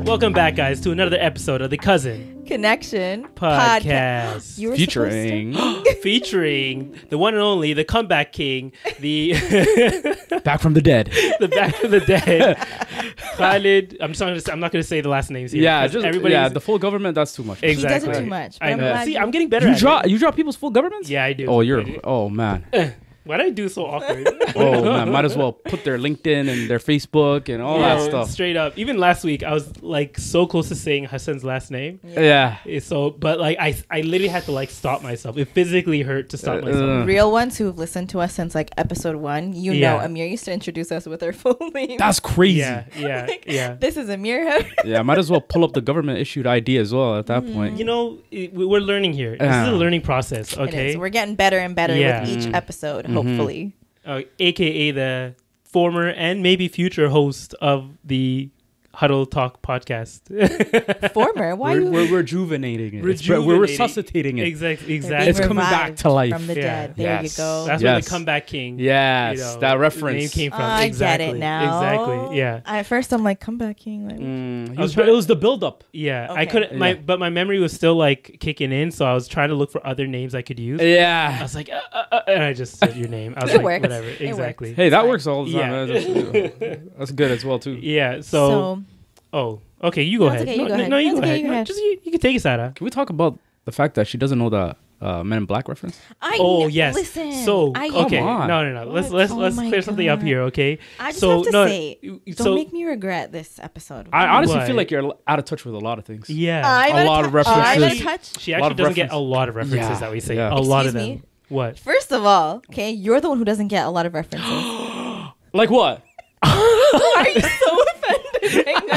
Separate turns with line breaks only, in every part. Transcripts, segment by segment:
Welcome back, guys, to another episode of the Cousin
Connection
Podcast.
You were
featuring
the one and only, the comeback king, the
back from the dead.
the back from the dead, Khalid. I'm not going to say the last names here.
Yeah, just
everybody.
yeah, the full government. That's too much.
Exactly.
He does it too much.
I know. See, I'm getting better.
You drop people's full governments?
Yeah, I do.
Oh, oh man.
Why did I do so awkward?
Oh man, might as well put their LinkedIn and their Facebook and all that stuff.
Straight up. Even last week, I was like so close to saying Hassan's last name.
Yeah.
So, but like I literally had to like stop myself. It physically hurt to stop myself.
Real ones who've listened to us since like episode 1, know Amir used to introduce us with our full name.
That's crazy.
Yeah.
This is Amir.
Yeah, might as well pull up the government issued ID as well at that point.
You know, we're learning here. This is a learning process. Okay,
we're getting better and better with each episode. Hopefully.
AKA the former and maybe future host of the Huddle Talk podcast.
Former? Why
we're rejuvenating it. We're resuscitating it.
Exactly.
It's coming back to life.
From the dead. There you go.
That's where the comeback king.
Yes, that reference
name came from.
I get it now.
Exactly. Yeah.
At first, I'm like comeback king. Like,
it was the build up.
Yeah,
okay.
I couldn't. But my memory was still like kicking in, so I was trying to look for other names I could use.
Yeah.
I was like, and I just said your name. I was
It
like,
works.
whatever.
It
Exactly.
works.
Hey, that works all the
Yeah.
time. That's good as well too.
Yeah. So. Oh, okay. You go ahead.
Okay,
No,
you go ahead.
you go
That's okay,
ahead.
you go ahead.
Just you can take it, Sara.
Can we talk about the fact that she doesn't know the Men in Black reference?
Yes.
Listen.
So okay,
Come on.
no. Let's
my
clear something up
God.
here, okay?
I just have to say, don't make me regret this episode.
I honestly
Why?
feel like you're out of touch with a lot of things.
Yeah.
A lot of references.
I'm out of touch.
She
A lot
actually
of
doesn't get
reference.
a lot of references
Yeah.
that we say.
Yeah.
A lot of
Excuse
them.
me?
What?
First of all, okay, you're the one who doesn't get a lot of references.
Like what?
Why are you so offended right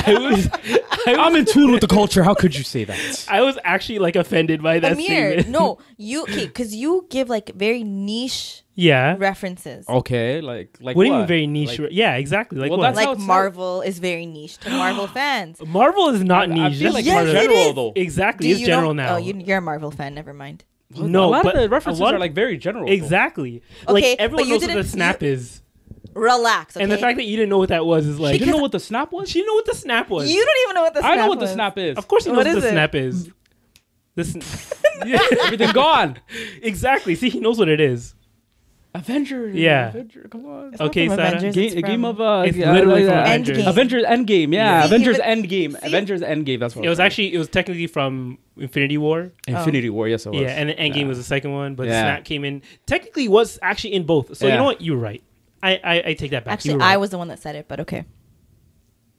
now?
I'm in tune with the culture. How could you say that?
I was actually like offended by that
Amir,
statement.
no, because you give like very niche
Yeah.
references.
Okay, like
What do you mean very niche? Yeah, exactly. Like
Well,
what?
that's how
Like
it's
Marvel is very niche to Marvel fans.
Marvel is not
I
niche.
feel
That's
like
Yes,
part of
it
general
is.
though.
Exactly.
Do
It's
you
general
know?
now.
Oh, you're a Marvel fan. Never mind.
No,
a lot
but
of the references
a lot
are like very general. though.
Exactly.
Okay,
Like
but
everyone
you
knows what the
didn't-
snap is.
Relax. Okay?
And the fact that you didn't know what that was is like.
You didn't know what the snap was?
She knew what the snap was.
you don't even know what the snap
I know what the
was.
snap is.
Of course, he knows
What
what
is
the
it?
snap is.
Everything gone.
Exactly. See, he knows what it is.
Avengers.
Yeah.
Avenger, come on.
It's not
Okay,
from
Sarah.
Avengers,
A
it's
game
from-
of
It's literally from Avengers.
Endgame.
Avengers Endgame. Yeah,
See,
Avengers
even-
Endgame.
see?
Avengers Endgame. That's what
It was technically from Infinity War.
Infinity War. Yes, it was.
Yeah, and then Endgame was the second one, but the
Yeah.
snap came in. Technically, was actually in both. So you
Yeah.
know what? You were right. I take that back.
Actually,
You were right.
I was the one that said it, but okay.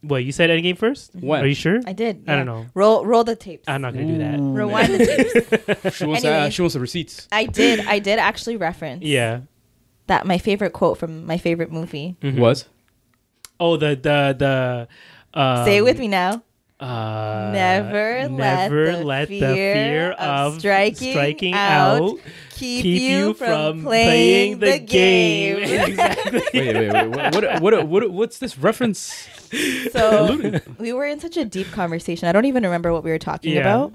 What, you said Endgame first?
When?
Are you sure?
I did.
I don't
yeah.
know.
Roll the tapes.
I'm not gonna do that.
Rewind the tapes.
She wants
Anyway.
she wants the receipts.
I did actually reference
Yeah.
that my favorite quote from my favorite movie.
Mhm.
Was
Oh, the
Say it with me now.
Never let the fear of striking out
keep you from
playing the game.
Exactly.
wait. What's this reference?
So we were in such a deep conversation. I don't even remember what we were talking
Yeah.
about.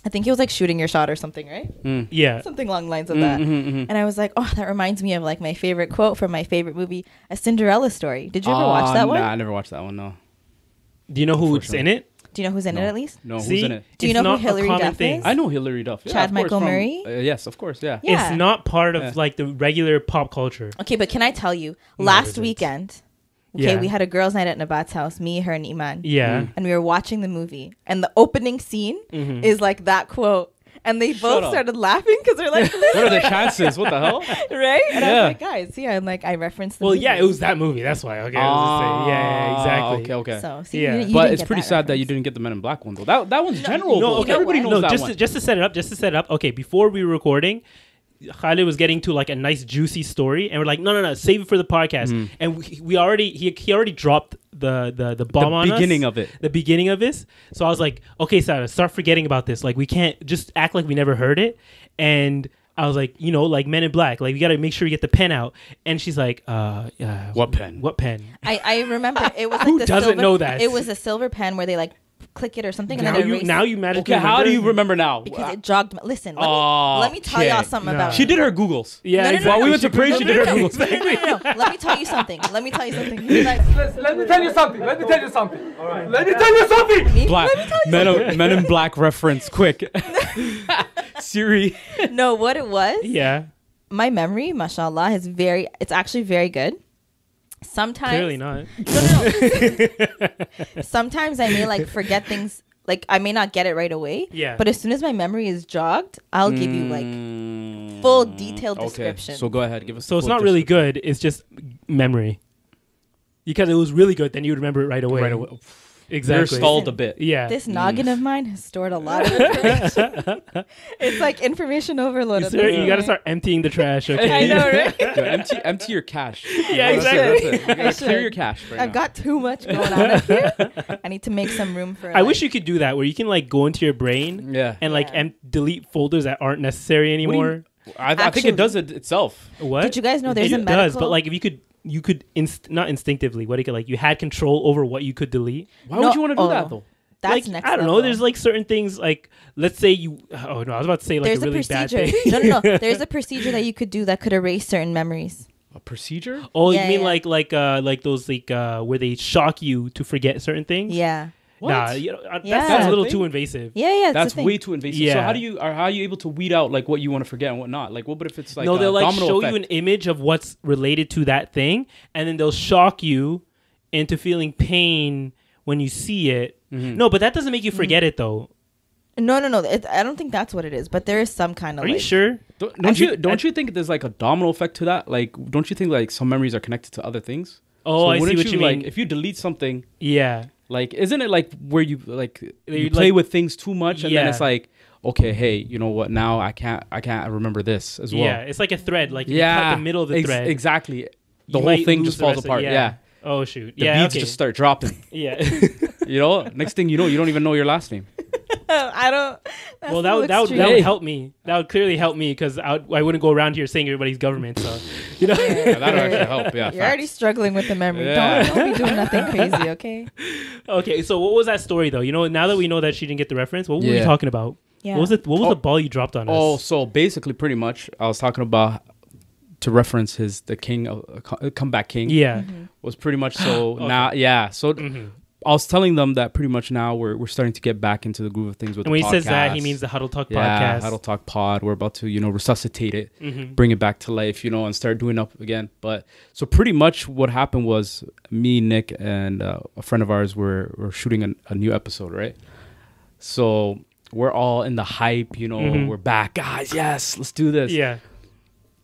I think it was like shooting your shot or something, right?
Yeah.
Something along the lines of that. And I was like, oh, that reminds me of like my favorite quote from my favorite movie, A Cinderella Story. Did you ever watch that one?
Nah, I never watched that one. No.
Do you know who's in it?
Do you know who's in it at least?
No,
See?
who's in it?
Do you
It's
know who
not a
Hilary
common
Duff
thing.
is?
I know Hilary Duff. Yeah,
Chad
of course,
Michael
from-
Murray?
Yes, of course. Yeah.
Yeah.
It's not part of
Yeah.
like the regular pop culture.
Okay, but can I tell you,
No, it
last
isn't.
weekend, okay,
Yeah.
we had a girls' night at Nabat's house, me, her, and Iman.
Yeah.
And we were watching the movie. And the opening scene
Mhm.
is like that quote. And they both
up.
started laughing because they're like,
What are the chances? What the hell?
right? And I
Yeah.
was like, guys, yeah, I'm like, I referenced the
Well,
movie.
yeah, it was that movie. That's why. Okay. I was just saying. Yeah, exactly.
Okay.
So, see,
Yeah.
you
But
didn't
it's
get
pretty
that
sad that you
reference.
didn't get the Men in Black one though. That one's general.
No,
though.
okay.
Everybody knows that
just
one.
just to set it up. Okay, before we were recording, Khalid was getting to like a nice juicy story, and we're like, no, save it for the podcast. And he already dropped the bomb on us.
beginning of it.
The beginning of this. So I was like, okay, Sara, start forgetting about this. Like we can't just act like we never heard it. And I was like, like Men in Black, like we got to make sure we get the pen out. And she's like,
What pen?
What pen?
I remember it was like
Who
the
doesn't
silver,
know that?
It was a silver pen where they like click it or something,
Now
and then
you
erase
now
it
you magically
Okay, how do you remember now?
because it jogged. Listen, let me tell y'all something
No.
about
She
it.
did her Googles.
Yeah,
No, no, no,
exactly.
While we went to
She
pray, she did her Googles.
No. Let me tell you something. Let me tell you something. He's like,
Let me tell you something. Let me tell you something. All right. Let me tell you something.
Black Men in Black reference, quick. Siri.
no, what it was.
Yeah,
My memory, mashallah, it's actually very good. Sometimes
clearly not.
sometimes I may like forget things, like I may not get it right away.
Yeah.
But as soon as my memory is jogged, I'll give you like full detailed description.
So go ahead, give us.
So it's
full
not really
description.
good. It's just memory. Because it was really good, then you would remember it right away.
Right away.
Exactly.
You're stalled a bit.
Yeah.
This noggin of mine has stored a lot of information. It's like information overload. at this
You got to
point.
start emptying the trash. Okay.
I know, right?
Yo, empty your cash.
Yeah,
That's it,
exactly.
that's it. You gotta
should.
clear your cash. Right
I've
now.
got too much going on up here. I need to make some room for.
I wish you could do that, where you can like go into your brain
Yeah.
and like
Yeah.
delete folders that aren't necessary anymore.
I think
Actually-
it does it itself.
What?
Did you guys know there's
it
a medical?
does, but like if you could not instinctively. What do you could like? You had control over what you could delete.
Why
No,
would you want to do
oh.
that though?
That's
like,
next
I don't know.
level.
There's like certain things like let's say you. Oh no, I was about to say like
There's
a really bad
procedure.
thing.
no. There's a procedure that you could do that could erase certain memories.
A procedure?
Oh,
Yeah,
you mean
yeah.
like those where they shock you to forget certain things?
Yeah.
Nah,
What?
Yeah.
that's a little
Thing?
too invasive.
Yeah. It's
That's
a thing.
way too invasive. So
Yeah.
how are you able to weed out like what you want to forget and what not? Like what if it's like
No, they'll like
domino
show
effect?
you an image of what's related to that thing, and then they'll shock you into feeling pain when you see it.
Mm-hmm.
No, but that doesn't make you forget it though.
No. I don't think that's what it is, but there is some kind of.
Are
like,
you sure?
Don't you think there's like a domino effect to that? Like don't you think like some memories are connected to other things?
Oh, I see
wouldn't
what you
like,
mean.
If you delete something,
Yeah.
like isn't it like where you like you
You,
play
like-
with things too much and then
Yeah.
it's like okay, hey, you know what? Now I can't remember this as well.
Yeah, it's like a thread. Like you
Yeah,
cut the middle of the thread.
Exactly. The
you
whole
might
thing
lose
just
the
falls
rest of-
apart. Yeah.
Oh shoot.
The
yeah.
beads
Okay.
just start dropping.
Yeah.
You know, next thing you know, you don't even know your last name.
I don't. That's
Well,
a little
that would
extreme.
help me. That would clearly help me because I wouldn't go around here saying everybody's government. So, you know.
Yeah, that'll actually help. Yeah,
You're already struggling with the memory.
Yeah.
Don't be doing nothing crazy, okay?
Okay, so what was that story though? You know, now that we know that she didn't get the reference, what were we
Yeah.
talking about?
Yeah.
What was it? What was the ball you dropped on
Oh,
us?
so basically, pretty much, I was talking about to reference the king, comeback king.
Yeah.
Was pretty much so
Okay.
now. Yeah, so
Mhm.
I was telling them that pretty much now we're starting to get back into the groove of things with.
And when
the
he says that, he
podcast.
means the Huddle Talk
Yeah,
podcast.
Huddle Talk Pod. We're about to resuscitate it,
Mhm.
bring it back to life, and start doing up again. But so pretty much what happened was me, Nick, and a friend of ours were shooting a new episode, right? So we're all in the hype,
Mhm.
we're back, guys. Yes, let's do this.
Yeah.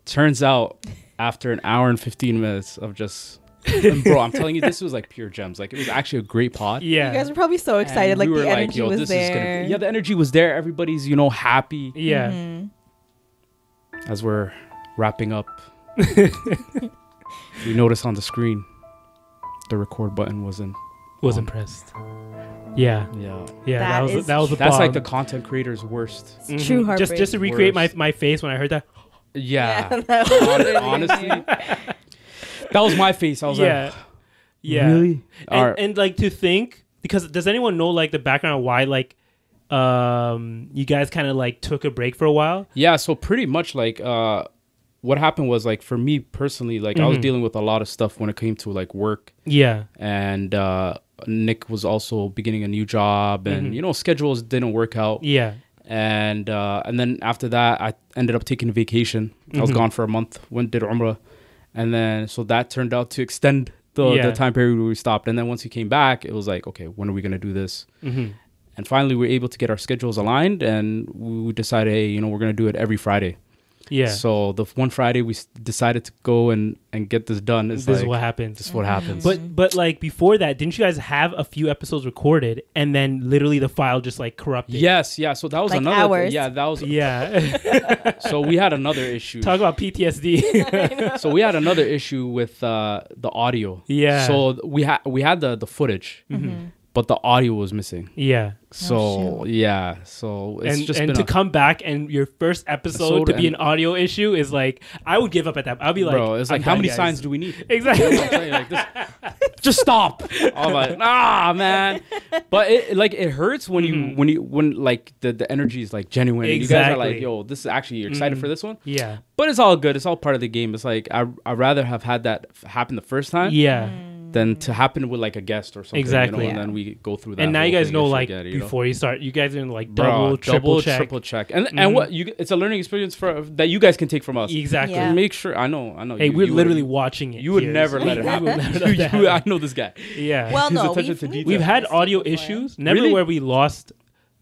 Turns out after an hour and 15 minutes of just, and bro, I'm telling you, this was like pure gems. Like it was actually a great pod.
Yeah.
You guys were probably so excited.
And
Like
we were
the energy
yo,
was
this is
there.
gonna be, the energy was there. Everybody's, happy.
Yeah.
Mhm.
As we're wrapping up, we notice on the screen the record button wasn't.
Was impressed. Yeah.
Yeah.
Yeah.
That is
That was the
That's like
bomb.
the content creator's worst.
It's true heartbreak.
Just to recreate
Worst.
my face when I heard that.
Yeah.
that was really
Honestly, that was my face. I was
Yeah.
like,
Yeah.
really? Alright.
And like to think, because does anyone know like the background of why like you guys kind of like took a break for a while?
Yeah. So pretty much like what happened was like for me personally, like I was
Mhm.
dealing with a lot of stuff when it came to like work,
Yeah.
and Nick was also beginning a new job, and
Mhm.
schedules didn't work out.
Yeah.
And then after that, I ended up taking a vacation. I was
Mhm.
gone for a month. Did Ummrah, and then so that turned out to extend the
Yeah.
time period where we stopped. And then once we came back, it was like, okay, when are we gonna do this?
Mm-hmm.
And finally, we were able to get our schedules aligned, and we decided, hey, we're gonna do it every Friday.
Yeah.
So the one Friday we decided to go and get this done.
This is what happens.
This is what happens.
But like before that, didn't you guys have a few episodes recorded and then literally the file just like corrupted?
yes, yeah. So that was
Like
another.
hours.
Yeah, that was.
Yeah.
So we had another issue.
Talk about PTSD.
So we had another issue with the audio.
Yeah.
So we had the footage,
Mm-hmm.
but the audio was missing.
Yeah.
So so it's just
and
been
to come back and your first episode to be an audio issue is like, I would give up at that. I'll be like,
bro, it's like, how many signs do we need?
Exactly.
Like this, just stop. I'm like, man. But it hurts when when like the energy is like genuine. And you guys are like, yo, this is actually, you're excited for this one.
Yeah.
But it's all good. It's all part of the game. It's like I'd rather have had that happen the first time.
Yeah.
Than to happen with like a guest or something.
Exactly.
You know, and then we go through that.
And now you guys know, like,
again,
before you start, you guys are gonna like
Bro,
triple check.
And what it's a learning experience that you guys can take from us.
Exactly.
Yeah.
Make sure. I know.
Hey, we're literally watching it.
You would
here,
never
so
let it
we
happen.
would never let that happen.
I know this guy.
Yeah.
Well,
His
no,
attention to detail.
We've had audio
before.
issues. Never
Really?
where we lost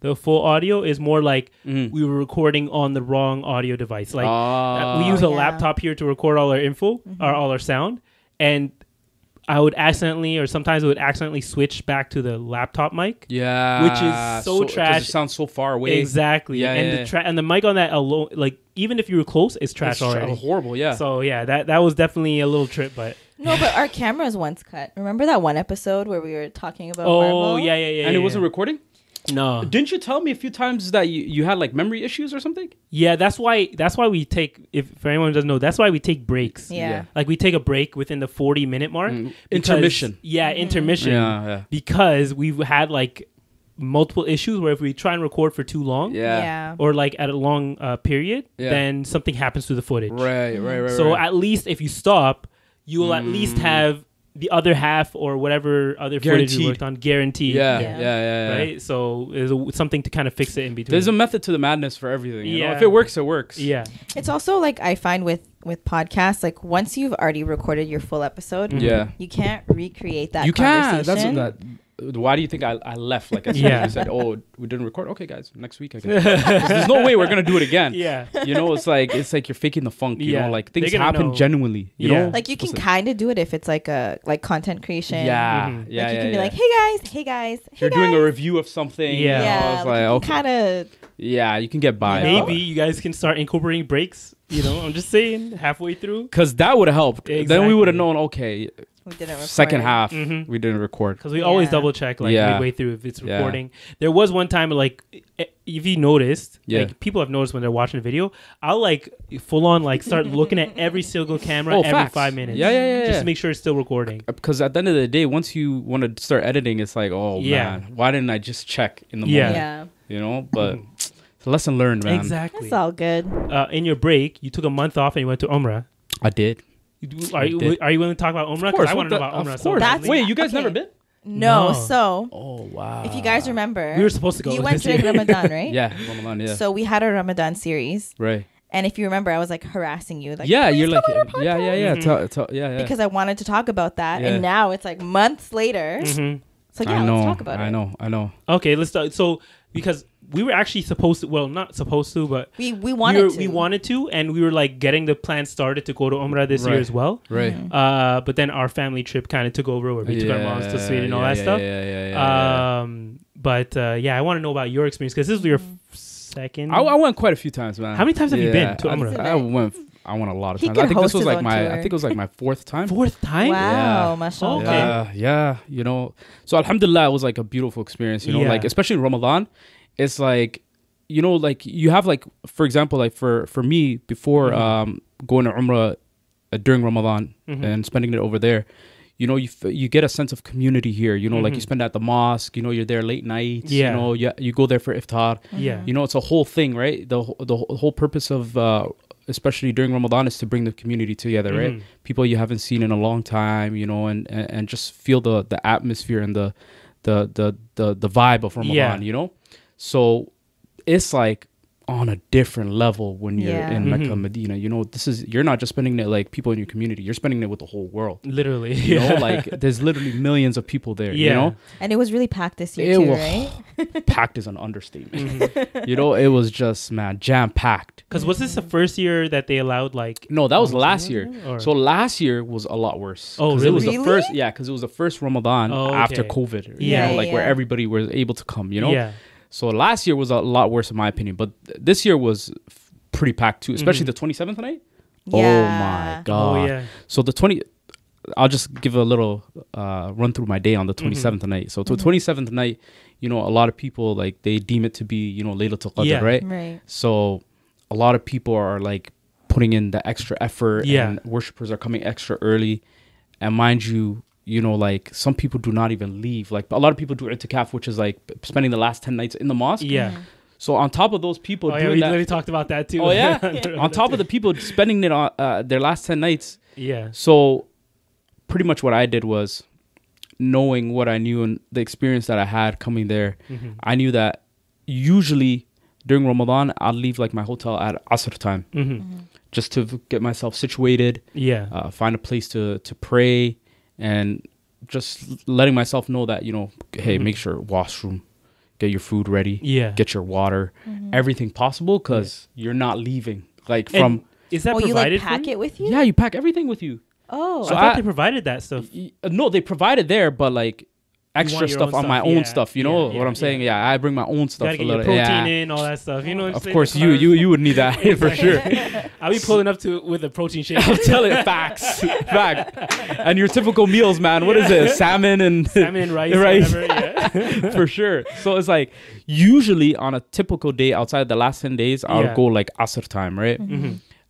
the full audio. Is more like we were recording on the wrong audio device. Like we use a laptop here to record all our info or all our sound, and I would accidentally, or sometimes I would accidentally switch back to the laptop mic.
Yeah.
Which is so trash.
It sounds so far away.
Exactly.
Yeah,
and and the mic on that alone, like even if you were close, it's trash already.
Horrible. Yeah.
So yeah, that was definitely a little trip, but
No, but our cameras once cut. Remember that one episode where we were talking about
oh
Marvel?
yeah.
And it wasn't recording?
No.
Didn't you tell me a few times that you had like memory issues or something?
Yeah, that's why we take, if for anyone who doesn't know, that's why we take breaks.
Yeah.
Like we take a break within the 40-minute mark. Because,
Intermission.
Yeah, intermission.
Yeah.
Because we've had like multiple issues where if we try and record for too long
Yeah.
or like at a long period, then something happens to the footage.
Right.
So at least if you stop, you will at least have the other half or whatever other footage you worked on guaranteed.
Yeah.
Right? So there's something to kind of fix it in between.
There's a method to the madness for everything. You know?
Yeah.
If it works, it works.
Yeah.
It's also like I find with podcasts, like once you've already recorded your full episode, you can't recreate that.
You can.
conversation.
That's that. Why do you think I left? Like as soon as you said, "Oh, we didn't record." Okay, guys, next week again. There's no way we're gonna do it again.
Yeah.
You know, it's like you're faking the funk. You know, like things
They're gonna
happen
know.
genuinely. You know,
Like you can kind of do it if it's like a content creation.
Yeah.
Mhm.
Like you can be like, hey guys.
You're doing a review of something.
Yeah.
Yeah.
It's like, okay.
Kind of.
Yeah, you can get by.
Maybe you guys can start incorporating breaks. You know, I'm just saying, halfway through.
Because that would have helped. Then we
Exactly.
would have known, okay,
We didn't record.
second half,
Mhm.
we didn't record.
Because we always
Yeah.
double check like
Yeah.
midway through if it's
Yeah.
recording. There was one time like if you noticed,
Yeah.
like people have noticed when they're watching a video, I'll like full on like start looking at every single camera every
facts.
5 minutes.
Yeah.
Just to make sure it's still recording.
Because at the end of the day, once you want to start editing, it's like, oh, man, why didn't I just check in the
Yeah.
moment?
Yeah.
You know, but it's a lesson learned, man.
Exactly.
It's all good.
In your break, you took a month off and you went to Ummrah.
I did.
Are you willing to talk about Ummrah? Because I want to know about Ummrah. so badly.
Wait, you guys
Okay.
never been?
No.
No.
So
Oh, wow.
if you guys remember,
We were supposed to go
You went
this
during
year.
Ramadan, right?
Yeah, Ramadan, yeah.
So we had a Ramadan series,
Right.
and if you remember, I was like harassing you, like,
Yeah,
"Please
you're
come
like,
on our podcast."
yeah.
because I wanted to talk about that,
Yeah.
and now it's like months later.
Mhm.
So yeah,
I know,
let's talk about it.
I know.
Okay, let's start. So because we were actually supposed to, well, not supposed to, but
We wanted to.
we wanted to, and we were like getting the plan started to go to Ummrah this year
Right.
as well.
Right.
But then our family trip kind of took over where we took our moms to Sweden and all that stuff.
Yeah.
But I want to know about your experience because this was your second.
I went quite a few times, man.
How many times have you been to
I-
Ummrah?
I went a lot of
He
times. I
could
think this
host
was
his
like
own
my
tour.
I think it was like my fourth time.
Fourth time?
Wow,
Yeah.
mashallah.
Okay.
Yeah, you know. So alhamdulillah, it was like a beautiful experience, you know,
Yeah.
like especially in Ramadan, it's like, you know, like you have like, for example, like for me before going to Ummrah during Ramadan and spending it over there, you know, you get a sense of community here, you know, like you spend at the mosque, you know, you're there late nights,
Yeah.
you know, you go there for iftar,
Yeah.
you know, it's a whole thing, right? The whole purpose of especially during Ramadan is to bring the community together, right? People you haven't seen in a long time, you know, and just feel the atmosphere and the vibe of Ramadan, you know? So it's like on a different level when you're in Mecca, Medina, you know, you're not just spending it like people in your community, you're spending it with the whole world.
Literally.
You know, like there's literally millions of people there, you know?
And it was really packed this year too, right?
Packed is an understatement. You know, it was just, man, jam-packed.
Because was this the first year that they allowed like...
No, that was last year.
Or-
So last year was a lot worse.
Oh,
'Cause
really?
It was the
Really?
first, because it was the first Ramadan after
okay.
COVID.
Yeah.
You know, like where
Yeah.
everybody was able to come, you know?
Yeah.
So last year was a lot worse in my opinion, but this year was pretty packed too, especially the 27th night.
Yeah.
Oh my god!
Oh, yeah.
So the I'll just give a little run through my day on the 27th night. So the 27th night, you know, a lot of people like they deem it to be, you know, Laylatul Qadr, right? So a lot of people are like putting in the extra effort, and worshippers are coming extra early. And mind you, you know, like some people do not even leave. Like a lot of people do itikaf, which is like spending the last 10 nights in the mosque. So on top of those people doing
we
that,
literally talked about that too.
On top of the people spending it on their last 10 nights. So pretty much what I did was, knowing what I knew and the experience that I had coming there, I knew that usually during Ramadan, I'll leave like my hotel at Asr time, just to get myself situated, find a place to pray, and just letting myself know that, you know, hey, make sure washroom, get your food ready, get your water, everything possible, because you're not leaving. Like from...
Is that provided?
You like pack it with you?
Yeah, you pack everything with you.
Oh.
So I thought they provided that stuff.
No, they provided there, but like extra stuff on my own stuff. You know what I'm saying? Yeah, I bring my own stuff.
Gotta get your protein in, all that stuff. You know what I'm saying?
Of course, you would need that for sure.
I'll be pulling up with a protein shake.
I'll tell it facts. Fact. And your typical meals, man. What is it? Salmon and
rice. Whatever,
for sure. So it's like usually on a typical day outside the last 10 days, I'll go like Asr time, right?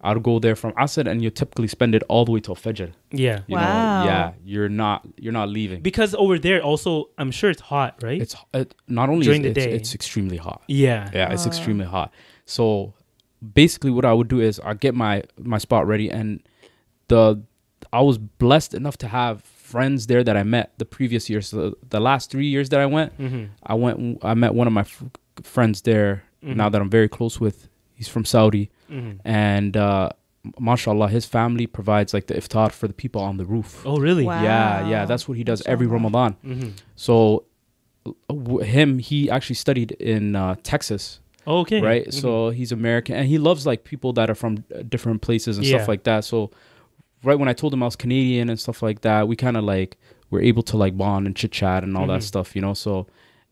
I'll go there from Asr, and you typically spend it all the way till Fajr. You know, you're not leaving.
Because over there also, I'm sure it's hot, right?
It's not only
during the day,
it's extremely hot.
It's
extremely hot. So basically what I would do is I'd get my spot ready, and I was blessed enough to have friends there that I met the previous years. So the last 3 years that I went, I met one of my friends there now that I'm very close with. He's from Saudi. And mashallah, his family provides like the iftar for the people on the roof.
Oh, really?
Wow.
Yeah, that's what he does every Ramadan. So he actually studied in Texas.
Okay.
Right? So he's American, and he loves like people that are from different places and stuff like that. So right when I told him I was Canadian and stuff like that, we kind of like were able to like bond and chit chat and all that stuff, you know. So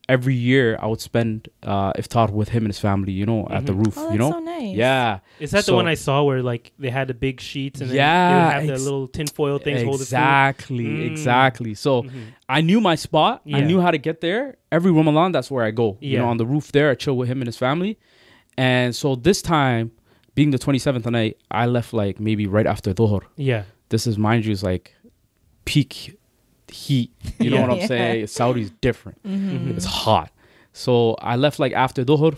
every year I would spend iftar with him and his family, you know, at the roof.
Oh,
you know,
so nice.
Yeah.
Is that the one I saw where like they had the big sheets and then they would have the little tinfoil things holding food?
Exactly. So I knew my spot. I knew how to get there. Every Ramadan, that's where I go. You know, on the roof there, I chill with him and his family. And so this time, being the 27th night, I left like maybe right after Dhuhr. This is, mind you, is like peak heat. You know what I'm saying? Saudi's different. It's hot. So I left like after Dhuhr.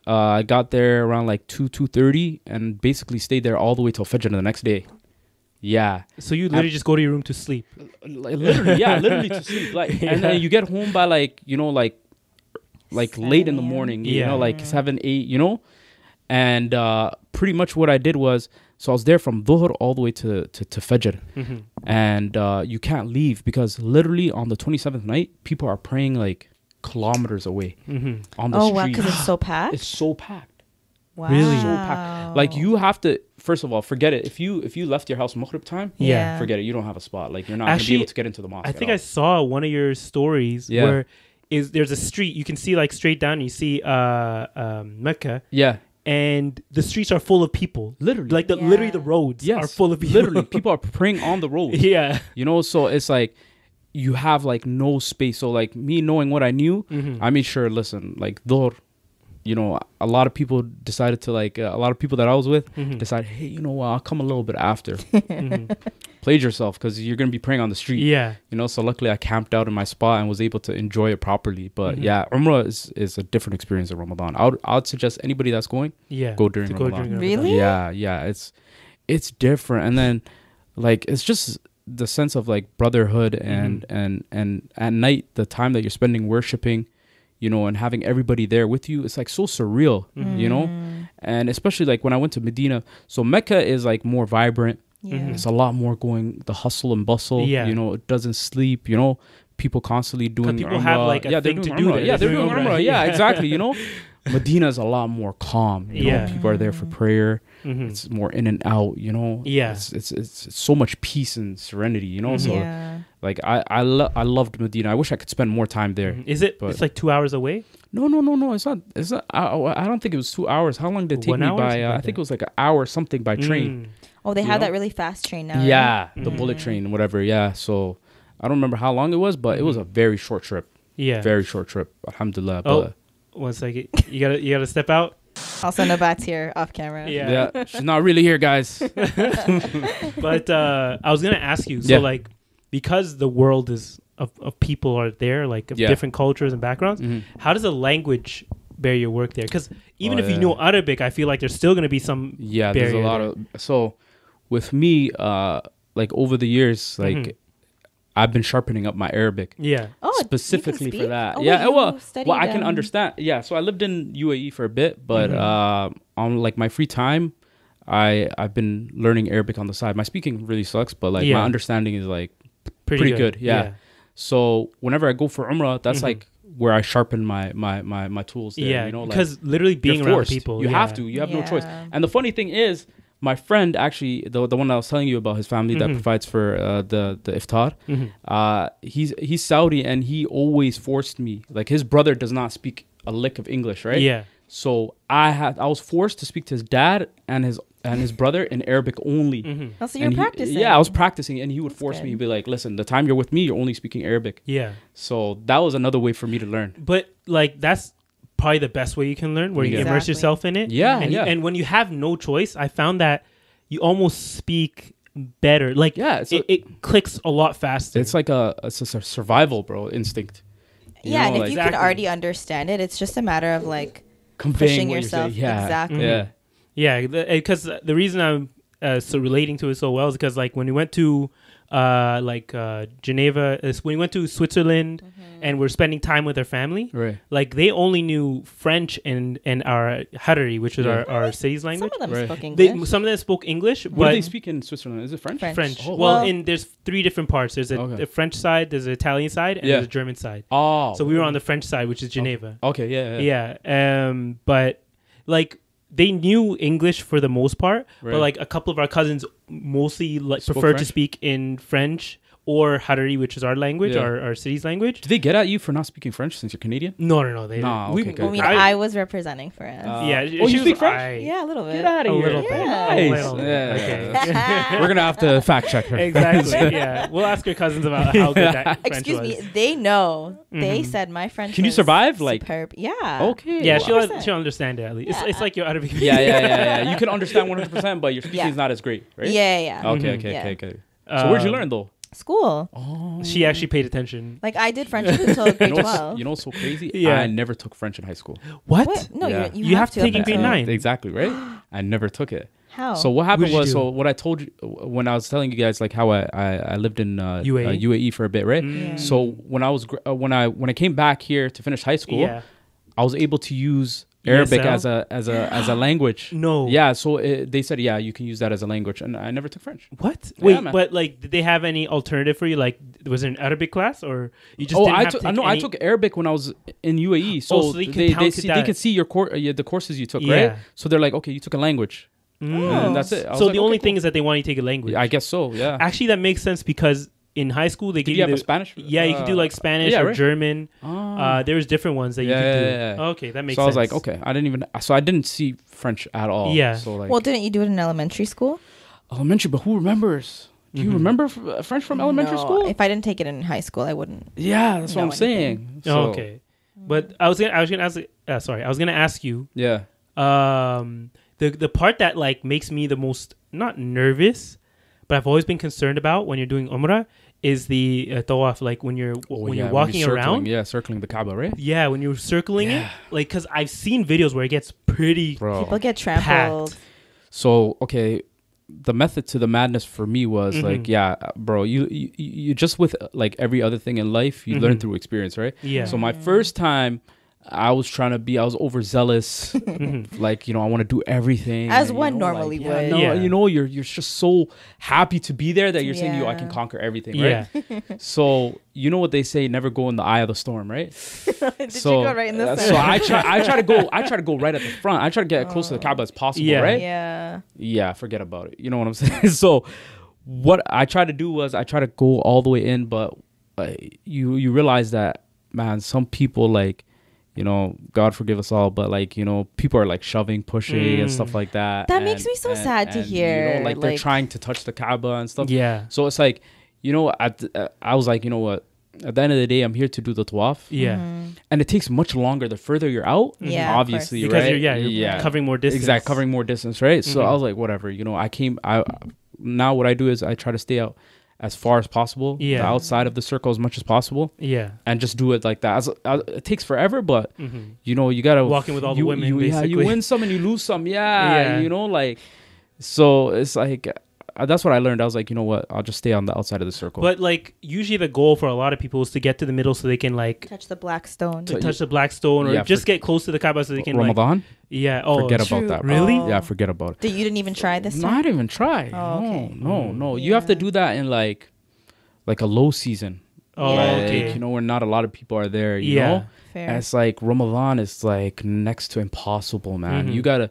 I got there around like 2:30 and basically stayed there all the way till Fajr the next day. Yeah.
So you literally just go to your room to sleep?
Literally to sleep. Like, and then you get home by like, you know, like late in the morning, you know, like 7, 8, you know? And pretty much what I did was, so I was there from Dhuhr all the way to Fajr. And you can't leave because literally on the 27th night, people are praying like kilometers away on the street.
Wow, because it's so packed?
It's so packed.
Wow.
Really?
So packed. Like you have to, first of all, forget it. If you left your house Maghrib time, forget it. You don't have a spot. Like you're not going to be able to get into the mosque.
I think I saw one of your stories where there's a street. You can see like straight down, you see Mecca.
Yeah.
And the streets are full of people. Literally. Like literally the roads are full of people.
Literally. People are praying on the road.
Yeah.
You know, so it's like you have like no space. So like me knowing what I knew, I made sure, listen, like Dhuhr, you know, a lot of people decided to like, a lot of people that I was with decided, hey, you know what, I'll come a little bit after. Played yourself because you're going to be praying on the street. Yeah. You know, so luckily I camped out in my spot and was able to enjoy it properly. But yeah, Ummrah is a different experience in Ramadan. I would suggest anybody that's going, go during Ramadan.
Really?
Yeah. It's different. And then like, it's just the sense of like brotherhood and at night, the time that you're spending worshiping, you know, and having everybody there with you, it's like so surreal, you know? And especially like when I went to Medina, so Mecca is like more vibrant. It's a lot more going, the hustle and bustle, you know, it doesn't sleep, you know, people constantly doing
people have like a thing to do there.
Yeah, they're doing Ummrah. Yeah, exactly, you know? Medina's a lot more calm, you know, people are there for prayer. It's more in and out, you know? It's so much peace and serenity, you know? So like I loved Medina. I wish I could spend more time there.
Is it? It's like 2 hours away?
No. It's not. I don't think it was 2 hours. How long did it take
1
me
hour?
by? I think it was like an hour something by train.
Oh, they
You
have
know?
that really fast train now.
Yeah,
right?
the bullet train, whatever. Yeah. So I don't remember how long it was, but it was a very short trip.
Yeah.
Very short trip. Alhamdulillah.
Oh,
But
1 second. You gotta step out.
Also, Nabat's here off camera.
Yeah.
she's not really here, guys.
But I was gonna ask you. So
Yeah.
like, because the world is of people are there, like of
Yeah.
different cultures and backgrounds. How does the language barrier work there? Because even if you know Arabic, I feel like there's still gonna be some.
Yeah, there's a lot of. So with me, like over the years, like I've been sharpening up my Arabic.
Yeah.
Oh,
specifically for that.
Oh,
Yeah, well,
studied,
I can understand. Yeah, so I lived in UAE for a bit, but on like my free time, I've been learning Arabic on the side. My speaking really sucks, but like my understanding is like pretty good. Yeah. So whenever I go for Ummrah, that's like where I sharpen my tools there.
Yeah,
you know,
because
like,
literally being
you're
around
forced.
people,
you have to. You have no choice. And the funny thing is, my friend, actually, the one I was telling you about, his family that provides for the iftar, he's Saudi, and he always forced me. Like, his brother does not speak a lick of English, right?
Yeah.
So I was forced to speak to his dad and his brother in Arabic only.
Oh, so you're practicing.
Yeah, I was practicing, and he would force
good.
me. He'd be like, "Listen, the time you're with me, you're only speaking Arabic."
Yeah.
So that was another way for me to learn.
But like that's probably the best way you can learn, where you immerse yourself in it.
Yeah,
and
yeah.
And when you have no choice, I found that you almost speak better. Like, it clicks a lot faster.
It's like a survival, bro, instinct.
Yeah, and if
like,
you can already understand it, it's just a matter of like
conveying
pushing
what
yourself.
you're saying. Yeah.
Exactly.
Yeah.
Yeah, because the reason I'm so relating to it so well is because like when we went to Geneva, when we went to Switzerland and we're spending time with our family,
Right.
like they only knew French and our Hiiii, which is our city's language.
Some of them spoke English.
Some of them spoke English,
What
but
do they speak in Switzerland? Is it French?
French.
Oh,
well,
wow.
there's 3 different parts. There's a French side, there's an Italian side, and there's a German side.
Oh.
So we were on the French side, which is Geneva.
Okay, yeah.
But like they knew English for the most part,
Right.
but like a couple of our cousins mostly like
Spoke
prefer to
French?
speak in French or Hiiii, which is our language,
Yeah.
our city's language.
Do they get at you for not speaking French since you're Canadian?
No. They
No,
we-
okay, good.
I mean, I was representing for us.
yeah.
Oh,
she
you
was
speak French?
Yeah, a little bit.
Get out
A
of here.
little bit.
Yeah.
A
Nice.
little bit.
Yeah.
Okay.
We're gonna have to fact check her.
Exactly. Yeah. We'll ask your cousins about how good that French
Excuse
was.
me, they know. They said my French.
Can you
was
survive? Like,
superb. Yeah.
okay.
Yeah,
wow.
she'll understand it at least. It's like your Arabic.
Yeah. You can understand 100%, but your speaking is not as great, right?
Yeah.
Okay. So where'd you learn though?
School.
Oh.
She actually paid attention.
Like I did French until grade 12.
You know what's so crazy?
Yeah.
I never took French in high school.
What?
No,
Yeah.
you have to
take in
up
grade
until-
9.
Exactly, right? I never took it.
How?
So what happened
What'd you
was,
do?
so what I told you when I was telling you guys, like how I lived in
UAE?
UAE for a bit, right?
Yeah.
So when I was when I came back here to finish high school,
Yeah.
I was able to use Arabic
ESL?
as a language.
No.
Yeah, so they said, yeah, you can use that as a language, and I never took French.
What?
Yeah,
Wait,
man.
but like, did they have any alternative for you? Like, was there an Arabic class, or you just didn't
I
have
took
to take
no, I
any-
took Arabic when I was in UAE. So,
Oh, so they could
they could see your the courses you took,
Yeah.
right? So they're like, okay, you took a language, and that's it. I was
So
like,
the
okay,
only
cool.
thing is that they want you to take a language.
I guess so. Yeah.
Actually, that makes sense because in high school they
Did
give
you have
the
a Spanish?
Yeah, you could do like Spanish
yeah,
or
right?
German.
Oh.
There's different ones that you could do.
Yeah.
Okay, that makes
So
sense.
I was like, okay, I didn't see French at all.
Yeah.
So like,
well, didn't you do it in elementary school?
elementary, but who remembers? Do you remember French from elementary
No.
school?
If I didn't take it in high school, I wouldn't.
Yeah, that's what
know
I'm saying. So,
Oh, okay. But I was gonna ask you.
Yeah.
The part that like makes me the most not nervous, but I've always been concerned about when you're doing Ummrah is the tawaf. Like when you're you're walking around.
Yeah, circling the Kaaba, right?
Yeah, when you're circling it, like because I've seen videos where it gets pretty.
Bro.
People get trampled.
Packed.
So okay, the method to the madness for me was like, yeah, bro, you just with like every other thing in life, you learn through experience, right?
Yeah.
So my first time, I was overzealous, like, you know, I want to do everything.
As
and,
one
you know,
normally
like,
would.
No,
Yeah.
you know, you're just so happy to be there that you're saying, yo, I can
Yeah.
conquer everything, right?
Yeah.
So you know what they say, never go in the eye of the storm, right?
Did
So,
you go right in the
so I try to go right at the front. I try to get as close to the Kaaba as possible,
Yeah.
right?
Yeah.
Yeah, forget about it. You know what I'm saying? So what I tried to do was I try to go all the way in, but you realize that, man, some people like you know, God forgive us all, but like, you know, people are like shoving, pushing and stuff like that.
That makes me so sad to hear.
You know, like they're trying to touch the Kaaba and stuff.
Yeah.
So it's like, you know, I was like, you know what? At the end of the day, I'm here to do the tawaf.
Yeah.
And it takes much longer the further you're out.
Yeah,
obviously,
because
right?
you're covering more distance.
Exactly, covering more distance, right? So I was like, whatever, you know, now what I do is I try to stay out as far as possible, the outside of the circle as much as possible, and just do it like that. It takes forever, but you know, you gotta
walking with all the women. Basically.
You win some and you lose some, you know, like, so it's like that's what I learned. I was like, you know what, I'll just stay on the outside of the circle.
But like usually the goal for a lot of people is to get to the middle so they can like
touch the black stone,
touch the black stone, or just get close to the Kaaba so they can
Ramadan.
Like,
forget about that. Bro.
Really?
Yeah, forget about it.
You didn't even try this time?
No, I didn't even try. No. You have to do that in like a low season. You know, where not a lot of people are there, you know?
Fair.
And it's like Ramadan is like next to impossible, man. You gotta,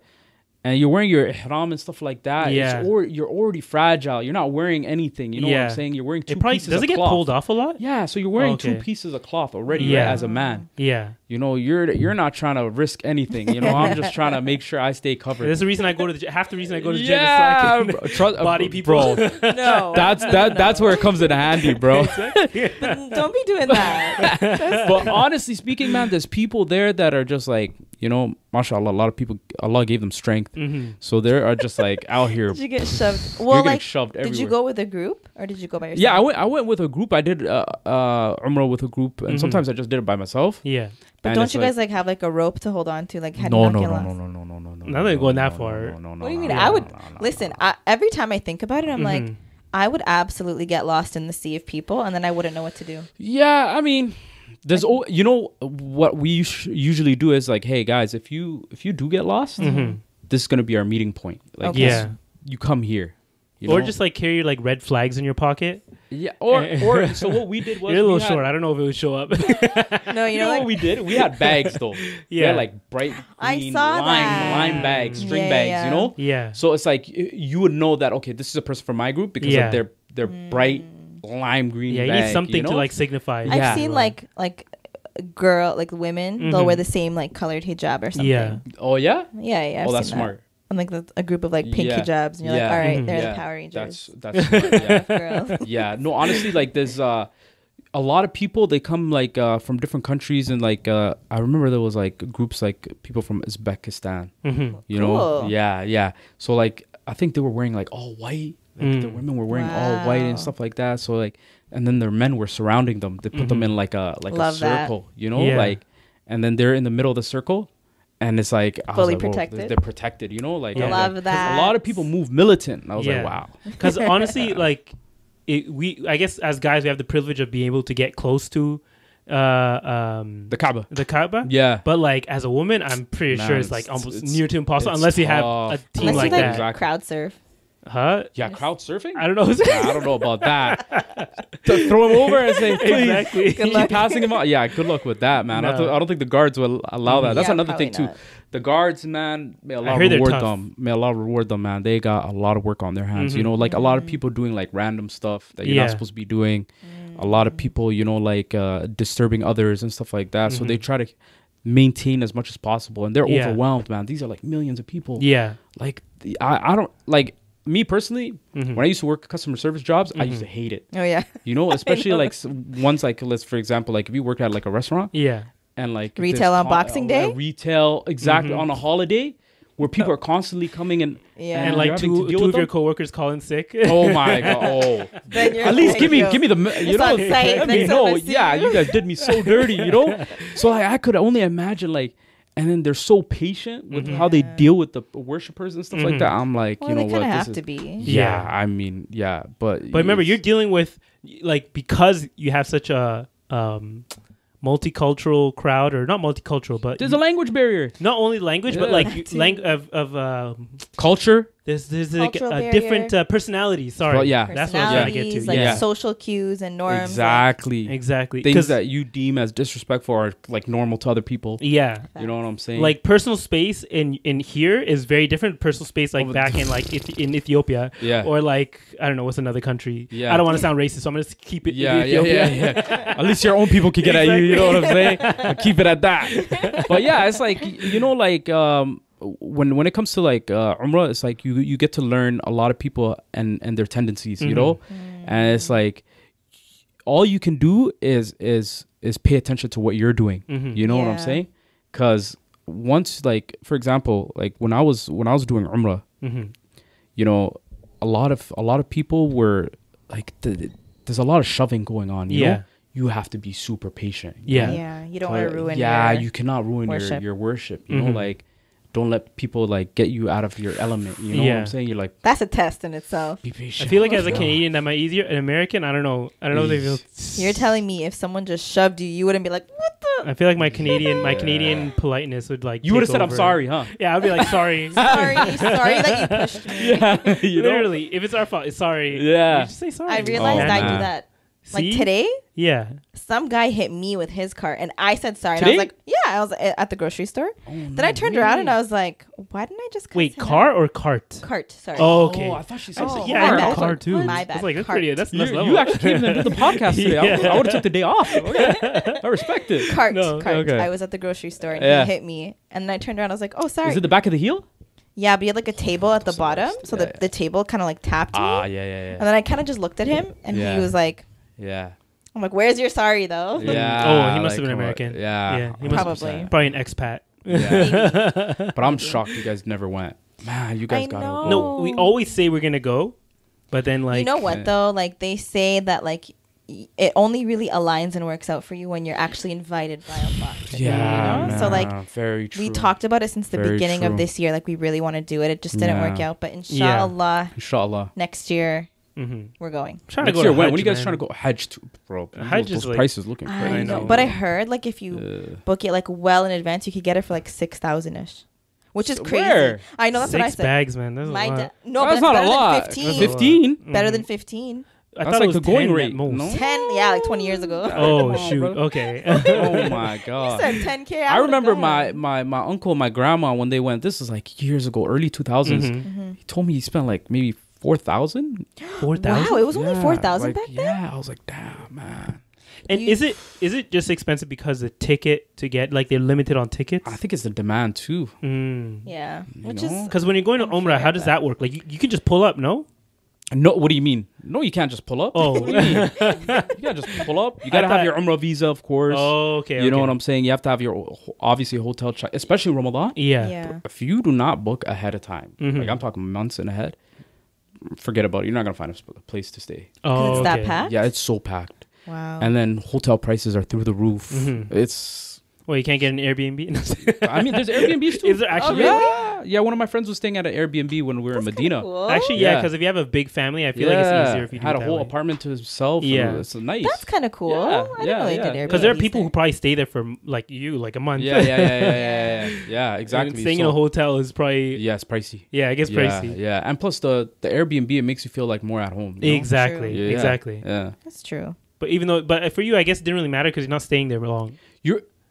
and you're wearing your ihram and stuff like that.
Yeah.
You're already fragile. You're not wearing anything. You know what I'm saying? You're wearing two pieces of cloth.
Does it get pulled off a lot?
Yeah, so you're wearing two pieces of cloth already as a man.
Yeah.
You know, you're not trying to risk anything. You know, I'm just trying to make sure I stay covered.
That's the reason I go to the half the reason I go to the gym is so I can body people.
Bro.
No.
That's where it comes in handy, bro.
Don't be doing that.
But honestly speaking, man, there's people there that are just like, you know, mashallah, a lot of people, Allah gave them strength. So they are just like out here.
Did you get shoved?
Well, you're like, shoved everywhere.
Did you go with a group or did you go by yourself?
Yeah, I went with a group. I did Ummrah with a group, and sometimes I just did it by myself.
Yeah.
But don't you guys like have like a rope to hold on to? Like
no.
Not even going that far.
What do you mean? I would listen. Every time I think we I'm like, I would absolutely get lost in the sea of people, and then I wouldn't know what to do.
Yeah, I mean, there's you know what we usually do is like, hey guys, if you do get lost, this is gonna be our meeting point. Like, you come here. You know?
Just like carry like red flags in your pocket.
Yeah, or so what we did was
you're a little short. I don't know if it would show up.
No, you know
what we did? We had bags though. We had like bright green lime bags, string bags. You know.
Yeah.
So it's like you would know that okay, this is a person from my group because of their bright lime green.
Yeah, you
bag,
need something
you know?
to like signify.
I've seen like women. They'll wear the same like colored hijab or something.
Yeah.
Oh yeah.
Yeah.
I've that's seen smart.
That. And like a group of like pink hijabs, and you're like, all right, they're the Power Rangers.
That's smart,
girls.
Yeah. No, honestly, like there's a lot of people. They come like from different countries, and like I remember there was like groups like people from Uzbekistan. You know, yeah. So like I think they were wearing like all white. Like the women were wearing all white and stuff like that. So like, and then their men were surrounding them. They put them in like a circle, you know, like, and then they're in the middle of the circle. And it's like
fully protected.
They're protected, you know. Like
I love that.
A lot of people move militant. And I was like, wow.
Because honestly, like I guess as guys, we have the privilege of being able to get close to
the Kaaba.
The Kaaba.
Yeah.
But like as a woman, I'm pretty sure it's like almost near to impossible unless you have a team like that.
Exactly. Crowd surf.
Huh?
Yeah, crowd surfing?
I don't know.
I don't know about that. To throw him over and say, please,
exactly.
Good luck. Passing him out. Yeah, good luck with that, man. No. I don't think the guards will allow that. That's another thing, too. The guards, man, may Allah reward them. May Allah reward them, man. They got a lot of work on their hands. You know, like a lot of people doing like random stuff that you're not supposed to be doing. A lot of people, you know, like disturbing others and stuff like that. So they try to maintain as much as possible. And they're overwhelmed, man. These are like millions of people.
Yeah.
Like, I don't, like, me personally, when I used to work customer service jobs, I used to hate it.
Oh yeah,
you know, especially like ones like let's for example, like if you work at like a restaurant, and like
retail on Boxing Day,
retail exactly on a holiday where people are constantly coming and
and like two of your coworkers calling sick.
Oh my god! Oh, at least give me the you know. Let me know. Yeah, you guys did me so dirty, you know. So like, I could only imagine like. And then they're so patient with how they deal with the worshipers and stuff like that. I'm like, you know what?
They have to be.
Yeah, I mean, yeah, but
remember, you're dealing with like because you have such a multicultural crowd, or not multicultural, but
there's a language barrier.
Not only language, but like culture. there's like
Cultural
a different personality. Sorry,
Well, yeah.
that's what I'm trying to get to.
Like
Yeah,
social cues and norms.
Exactly.
exactly.
Things
'Cause-
that you deem as disrespectful are like normal to other people.
yeah,
You know what I'm saying?
like personal space in here is very different. Personal space like back in like in Ethiopia,
Yeah.
or like I don't know what's another country.
Yeah.
I don't want to sound racist, so I'm gonna just keep it.
Yeah,
in
yeah,
Ethiopia.
yeah. At least your own people can get at you. You know what I'm saying? But keep it at that. But yeah, it's like like when it comes to like Ummrah, it's like you get to learn a lot of people and their tendencies. You know, and it's like all you can do is pay attention to what you're doing. You know what I'm
Yeah.
saying? Because once, like for example, like when I was doing Ummrah, you know, a lot of people were like, there's a lot of shoving going on. You know? You have to be super patient.
Yeah.
Yeah, you don't want to ruin.
Yeah,
your
you cannot ruin
worship.
your worship. You know, like don't let people like get you out of your element. You know what I'm saying? You're like,
That's a test in itself.
be
I
patient.
feel like as a Canadian that might be easier. An American, I don't know. I don't know if they feel.
You're telling me if someone just shoved you, you wouldn't be like, what the?
I feel like my Canadian politeness would like.
You would have
take
said, "I'm
over.
sorry," huh?
Yeah, I'd be like, sorry.
sorry that you pushed me.
Yeah, you know?
Literally, if it's our fault, it's sorry.
Yeah.
You just say sorry.
I realized I
man.
do that. Like
See?
today,
Yeah.
some guy hit me with his cart and I said sorry. And I
Today?
was like, yeah, I was at the grocery store. Then I turned around and I was like, why didn't I just cuss
Wait,
him
car
out?
or cart?
Cart, sorry.
Oh, okay.
Oh, I thought she said
Oh,
Yeah,
my
I
bad.
know car too.
My
I
bad.
was like, that's
Cart.
pretty. That's next level.
You actually came in and did the podcast today.
Yeah.
I would have took the day off. Okay. I respect it.
Cart.
okay.
I was at the grocery store and
Yeah.
he hit me. And then I turned around and I was like, oh, sorry.
Is it the back of the heel?
Yeah, but he had like a table at the bottom. So
Yeah,
the table kind of like tapped me.
Yeah.
And then I kind of just looked at him and
Yeah.
he was like,
Yeah.
I'm like, where's your sorry though?
Yeah.
Oh, he must
like,
have been
come on.
American.
Yeah.
he must
Probably.
Probably an expat.
Yeah. But I'm shocked you guys never went. Man, you guys
I
got
know.
to
No, we always say we're gonna go, but then like
you know what though? Like they say that like it only really aligns and works out for you when you're actually invited by Allah.
Yeah.
You know? So like
very true.
we talked about it since the
Very
beginning
true.
of this year. Like we really want to do it. It just didn't work
Yeah.
out. But inshallah,
Inshallah.
next year
Mm-hmm.
we're going.
Trying
Next
to go
year,
to
when
Hajj,
are you guys
man.
trying to go Hajj to, bro?
Hajj
those
is like-
prices looking
I
crazy.
know,
know.
but I heard like if you book it like well in advance, you could get it for like 6,000 ish, which is crazy.
Where?
I know that's what I
6
said.
bags, man. That's a
My
lot.
no,
That's
but
not
that's
a
better
lot.
than 15.
15?
Better than 15.
I
That's
thought
like
it was
the going
10
rate,
at most.
no?
10, yeah, like 20 years ago.
Oh
Come on,
shoot.
brother.
Okay.
Oh my
You
god.
said 10K.
I remember my uncle and my grandma when they went. This was like years ago, early 2000s.
Mhm.
He told me he spent like maybe 4,000.
4,000.
Wow, it was only
Yeah,
4,000
like,
back then.
Yeah, I was like, damn, man.
And
You-
is it just expensive because the ticket to get like they're limited on tickets?
I think it's the demand too.
Yeah, which
know?
is
Because when you're going to
I'm
Ummrah,
sure,
how does
but-
that work? Like you can just pull up, no?
No, what do you mean? No, you can't just pull up.
Oh.
What do you mean? You can't just pull up. You gotta have your Umrah visa, of course.
Oh, okay.
You know what I'm saying? You have to have your obviously hotel check, especially Ramadan.
Yeah.
yeah.
If you do not book ahead of time,
Mhm.
like I'm talking months in ahead, forget about it. You're not gonna find a place to stay.
Oh,
it's that
okay.
packed.
Yeah, it's so packed,
Wow.
and then hotel prices are through the roof.
Mhm.
It's.
Well, you can't get an Airbnb.
I mean, there's Airbnbs too.
Is there actually?
Yeah. One of my friends was staying at an Airbnb when we were in
That's
Medina.
kinda cool.
Actually, yeah,
Yeah.
because if you have a big family, I feel like it's easier if you do
had
it
a
that
whole
way.
apartment to himself.
Yeah.
and it's nice.
That's kind of cool.
Yeah,
I didn't
yeah,
know they
yeah.
did
Because there are
Airbnbs
people who
there.
probably stay there for like you, like a month.
Yeah,
And
exactly.
staying in a hotel is probably
Yeah, it's pricey.
yeah, it gets pricey.
Yeah, and plus the Airbnb, it makes you feel like more at home. You know?
Exactly,
Yeah,
exactly.
Yeah.
That's true.
But even though, but for you, I guess it didn't really matter because you're not staying there long.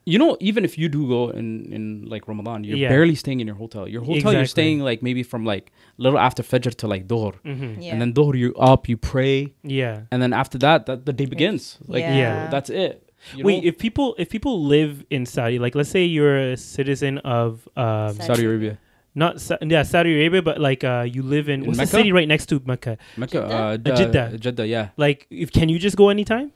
You know, even if you do go in like Ramadan, you're
Yeah.
barely staying in your hotel. Your hotel, you're
Exactly.
staying like maybe from like a little after Fajr to like Dhuhr.
Mm-hmm.
Yeah.
And then Dhuhr, you're up, you pray.
Yeah.
And then after that, the day begins. Like,
Yeah.
that's it. You
Wait,
know?
if people live in Saudi, like let's say you're a citizen of
Saudi Arabia.
not Saudi Arabia, but like you live in what's the
Mecca?
city right next to Mecca?
Mecca,
Jeddah.
Jeddah, yeah.
Like, can you just go anytime,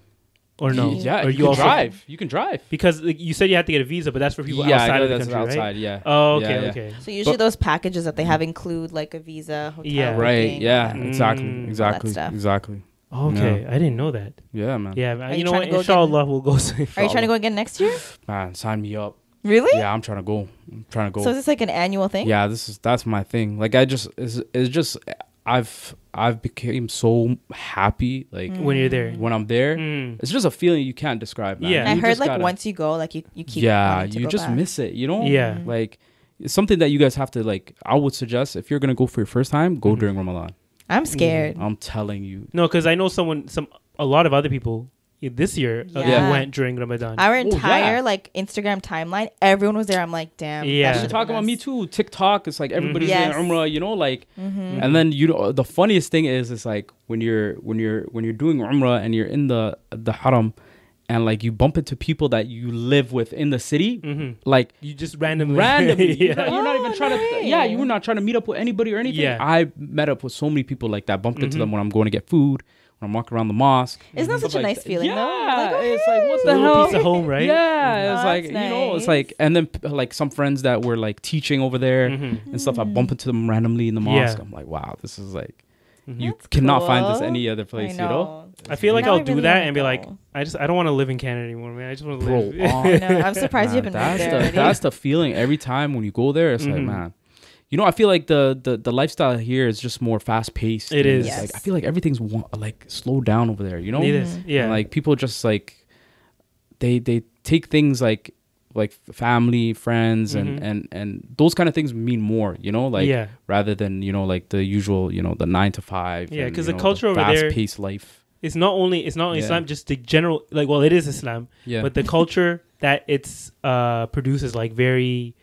or no?
Yeah,
or
you can
also-
drive. You can drive.
Because like, you said you had to get a visa, but that's for people
Yeah,
outside of the
that's
country,
outside,
right?
yeah.
Oh,
Yeah,
okay,
yeah.
okay.
So usually those packages that they have include like a visa, hotel,
Yeah.
Right,
booking,
yeah,
all that.
exactly,
Mm.
exactly,
stuff.
exactly.
Okay, I didn't know that.
Yeah, man.
Yeah,
Are
you
you
know
trying
what?
to go
Inshallah, we'll go soon.
Are you trying to go again next year?
Man, sign me up.
Really?
Yeah, I'm trying to go. I'm trying to go.
So is this like an annual thing?
Yeah, that's my thing. Like it's just I've became so happy like
When you're there.
when I'm there.
Mm.
It's just a feeling you can't describe, man.
Yeah.
I
You
heard
just
like
gotta-
once you go, like you keep
Yeah,
wanting to
you
go
just
back.
miss it, you know?
Yeah.
Like it's something that you guys have to like. I would suggest if you're gonna go for your first time, go during Ramadan.
I'm scared.
I'm telling you.
No, because I know a lot of other people this year went during Ramadan.
Our entire like Instagram timeline, everyone was there. I'm like, damn.
Yeah.
You're talking about me too. TikTok, it's like everybody's
Yes.
doing Ummrah, you know, like, and then the funniest thing is, it's like when you're doing Ummrah and you're in the haram, and like you bump into people that you live with in the city, like
you just randomly,
you're not even trying to, you were not trying to meet up with anybody or anything.
Yeah.
I met up with so many people like that, bumped into them when I'm going to get food, when I'm walking around the mosque.
Isn't that such a nice feeling though?
Yeah,
Like,
it's like, what
It's a
the
little
hell?
piece of home, right?
Yeah, it's
Oh,
like,
that's
you know, it's
nice.
like, and then like some friends that were like teaching over there and stuff, I bump into them randomly in the mosque. I'm like, wow, this is like, you
That's
cannot find this
cool.
any other place, you know?
I feel like
Now
I'll
I
do
really
that
wanna
and be like,
go.
I don't want to live in Canada anymore, man. I just want to
Bro,
live.
I know. I'm surprised you haven't
that's
moved there already.
that's the feeling every time when you go there. It's like, man, you know, I feel like the lifestyle here is just more fast paced.
It is.
Yes.
Like, I feel like everything's like slowed down over there, you know?
It is. Yeah.
And, like people just like they take things like family, friends, and those kind of things mean more, you know, like rather than, you know, like the usual, you know, the 9 to 5.
Yeah,
and,
'cause
you
the
know,
culture over there-
fast-paced life.
It's not only Islam, just the general, like, well, it is Islam, but the culture that it's produces, like, very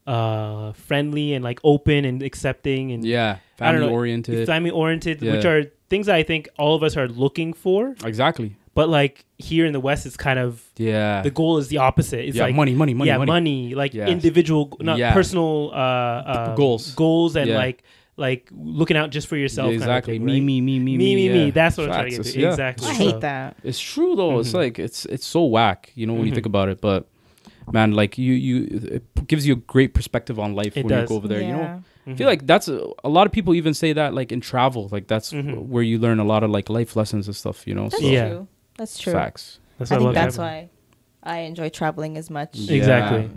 friendly and like open and accepting and
family oriented,
which are things that I think all of us are looking for.
Exactly.
But like here in the West, it's kind of the goal is the opposite. It's like
money,
like individual, not personal goals and like looking out just for yourself.
Exactly.
Kind of thing, right? Me. That's what I'm trying to get to. Exactly.
I hate that.
It's true though. It's like it's so whack, you know, when you think about it. But man, like it gives you a great perspective on life when you go over there. You know, I feel like that's a lot of people even say that like in travel, like that's where you learn a lot of like life lessons and stuff. You know,
that's true. That's true.
Facts.
I think that's why I enjoy traveling as much.
Exactly.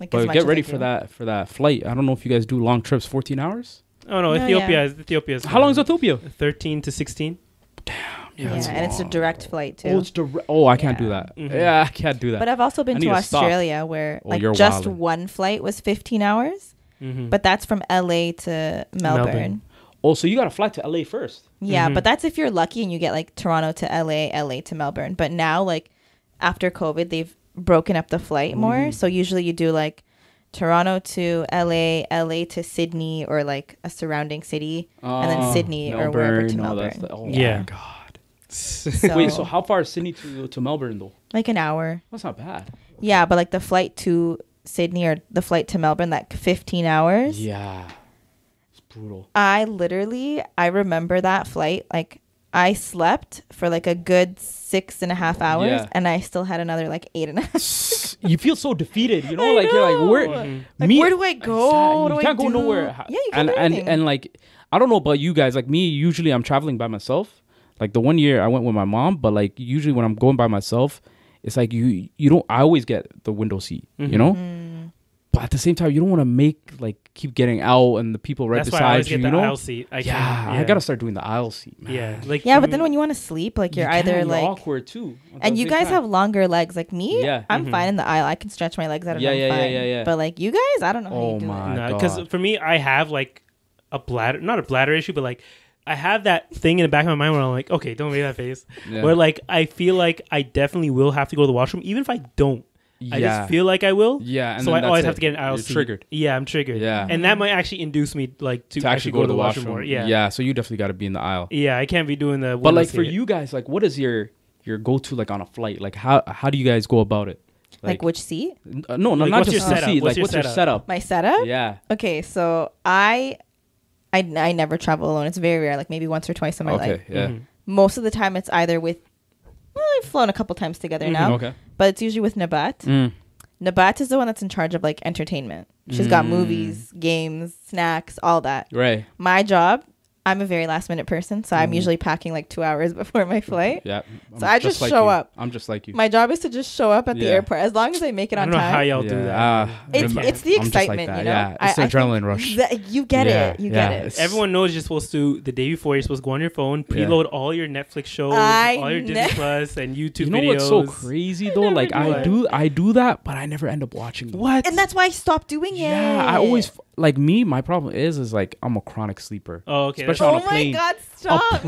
Like
but get ready for that flight. I don't know if you guys do long trips, 14 hours.
Oh no, Ethiopia is
how long is Ethiopia?
13 to 16.
Damn.
Yeah, and it's a direct flight too.
Oh, it's direct. Oh, I can't do that. Yeah, I can't do that.
But I've also been to Australia where like just one flight was 15 hours. But that's from LA to Melbourne.
Oh, so you got to fly to LA first.
Yeah, but that's if you're lucky and you get like Toronto to LA to Melbourne. But now, like after COVID, they've broken up the flight more. So usually you do like Toronto to LA to Sydney or like a surrounding city, and then Sydney Melbourne, or wherever to Melbourne.
Oh my God.
So,
wait, so how far is Sydney to Melbourne though?
Like an hour.
That's not bad.
Yeah, but like the flight to Sydney or the flight to Melbourne, like 15 hours.
Yeah. It's brutal.
I remember that flight. Like I slept for like a good 6.5 hours and I still had another like 8.5.
You feel so defeated, you know? Like you're like, where
do I go?
You can't go nowhere.
Yeah, you can't do anything.
And like, I don't know about you guys. Like me, usually I'm traveling by myself. Like the one year I went with my mom, but like usually when I'm going by myself, it's like you don't. I always get the window seat, you know. But at the same time, you don't want to keep getting out and the people right beside you.
That's why I always get the aisle seat.
I gotta start doing the aisle seat, man.
But then when you want to sleep, like you're
you're awkward too.
And you guys have longer legs. Like me, I'm fine in the aisle. I can stretch my legs out and I'm fine. But like you guys, I don't know how you do it.
Because for me, I have like a bladder, not a bladder issue, but like I have that thing in the back of my mind where I'm like, okay, don't make that face. Where like I feel like I definitely will have to go to the washroom, even if I don't. I just feel like I will.
Yeah. And
so I always have to get an aisle seat.
Triggered.
Yeah, I'm triggered.
Yeah.
And that might actually induce me like to actually go to the washroom more. Yeah.
Yeah. So you definitely got to be in the aisle.
Yeah, I can't be doing the.
But like for you guys, like what is your go-to like on a flight? Like how do you guys go about it?
Like which seat?
No, like not just the seat. Like what's your setup?
My setup?
Yeah.
Okay, so I never travel alone. It's very rare, like maybe once or twice in my life.
Yeah.
Most of the time it's either with, I've flown a couple times together now.
Okay.
But it's usually with Nabat. Nabat is the one that's in charge of like entertainment. She's got movies, games, snacks, all that.
Right.
My job I'm a very last minute person, so I'm usually packing like 2 hours before my flight.
Yeah.
So I just show up.
I'm just like you.
My job is to just show up at the airport as long as I make it on
I don't know
time.
how y'all do that.
It's the excitement, you know.
Yeah, it's the adrenaline rush.
You get it. You get it.
Everyone knows you're supposed to the day before. You're supposed to go on your phone, preload all your Netflix shows, all your Disney Plus and YouTube videos.
You know what's so crazy though? Like I do that, but I never end up watching them.
What?
And that's why I stopped doing it.
Yeah, I always like me. My problem is like I'm a chronic sleeper.
Oh, okay.
Especially on a plane.
Oh my God, stop.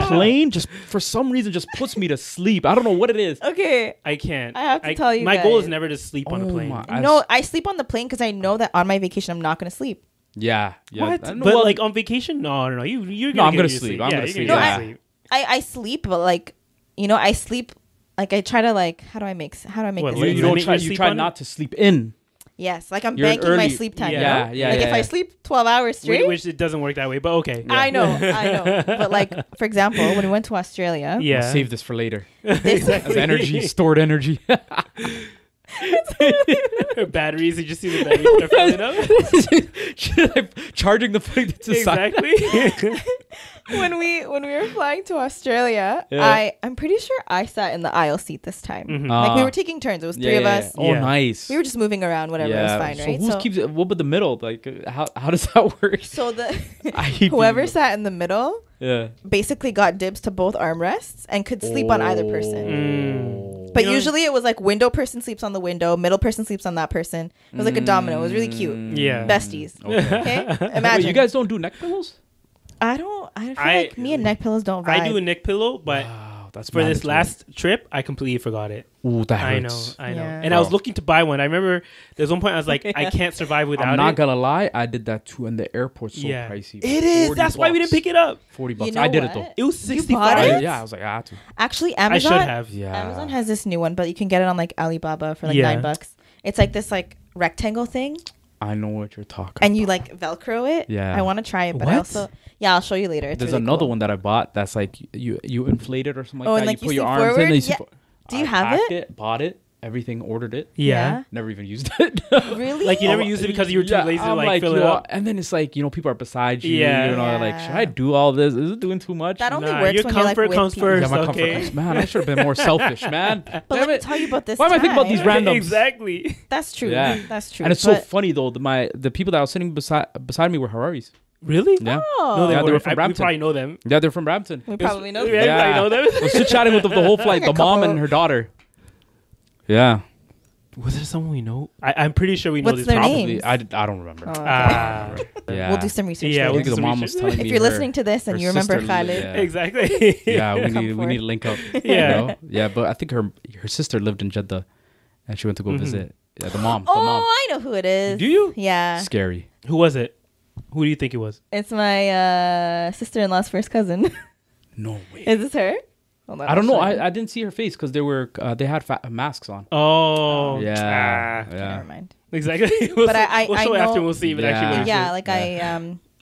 A plane just for some reason just puts me to sleep. I don't know what it is.
Okay.
I can't.
I have to tell you
my
guys.
goal is never to sleep on a plane.
No, I sleep on the plane because I know that on my vacation I'm not going to sleep.
Yeah.
What? But like on vacation? No. You're gonna
I'm going to sleep. I'm going to sleep.
I sleep, but like, you know, I sleep. Like I try to like, how do I make this?
You try not to sleep in.
Yes, like I'm banking my sleep time.
Yeah,
you know? Like if I sleep 12 hours straight.
Which it doesn't work that way, but okay.
Yeah. I know. But like, for example, when we went to Australia.
Yeah. I'll save this for later. As energy, stored energy.
Her batteries, you just see the batteries filling up.
Like charging the phone to
exactly.
When we were flying to Australia, I'm pretty sure I sat in the aisle seat this time.
Mm-hmm.
Like we were taking turns. It was three of us.
Oh, nice.
We were just moving around, whatever. It was fine, right?
So who keeps it? What about the middle? Like how does that work?
So whoever sat in the middle, basically got dibs to both armrests and could sleep on either person. But usually it was like window person sleeps on the window, middle person sleeps on that person. It was like a domino. It was really cute.
Yeah.
Besties. Okay. Imagine.
Wait, you guys don't do neck pillows?
I feel like me and neck pillows don't vibe.
I do a neck pillow, but
that's
for this last trip, I completely forgot it.
Ooh, that hurts.
I know.
Yeah.
And I was looking to buy one. I remember there's one point I was like, I can't survive without it.
I'm not gonna lie, I did that too, and the airport's so pricey.
It is. That's why we didn't pick it up.
$40.
You know
I did
what?
it though.
It was 65.
bought it?
Yeah, I was like, I had to.
Actually, Amazon.
I should have.
Yeah.
Amazon has this new one, but you can get it on like Alibaba for like $9. It's like this like rectangle thing.
I know what you're talking
and you like Velcro it.
Yeah.
I want to try it, but I also I'll show you later. It's
There's
really
another
cool.
one that I bought that's like you inflate it or something like that.
And like
you put your arms
forward?
in.
Do you have it?
Bought it. Everything, ordered it.
Yeah.
Never even used it.
Really?
Like you never used it because you were too lazy to like fill it up.
And then it's like, people are beside you.
Yeah.
You know, like, should I do all this? Is it doing too much?
That only works when you're like with
comes
people.
first.
Yeah, my
Okay.
comfort comes. Man, I should have been more selfish, man.
But let me tell you about this.
Why am I thinking about these randoms?
Exactly.
That's true.
Yeah.
That's true.
And it's so funny though. The people that was sitting beside me were Harris.
Really?
Yeah.
Oh.
No,
they were from
We
Brampton.
probably know them.
Yeah, they're from Brampton.
We probably know them.
Yeah, we probably know them.
I was chit chatting with them the whole flight. The mom and her daughter. Yeah.
Was there someone we know? I'm pretty sure we know
What's
this.
their
Probably.
names?
I don't remember.
Oh, okay.
Yeah.
We'll do some research.
Yeah,
later.
we'll
I think the mom was telling me
if you're listening to this and you remember Khalid,
Exactly.
Yeah, we
Come
need to link up.
Yeah.
You know? Yeah, but I think her sister lived in Jeddah, and she went to go visit. Yeah, the mom.
I know who it is.
Do you?
Yeah.
Scary.
Who was it? Who do you think it was?
It's my sister-in-law's first cousin.
No way.
Is this her? Hold on,
I don't
I'll
know.
show you.
I didn't see her face because they had masks on.
Oh.
Yeah.
Okay,
Yeah.
never mind.
Exactly.
But I
we'll show
know,
after. We'll see if it actually was.
Yeah, like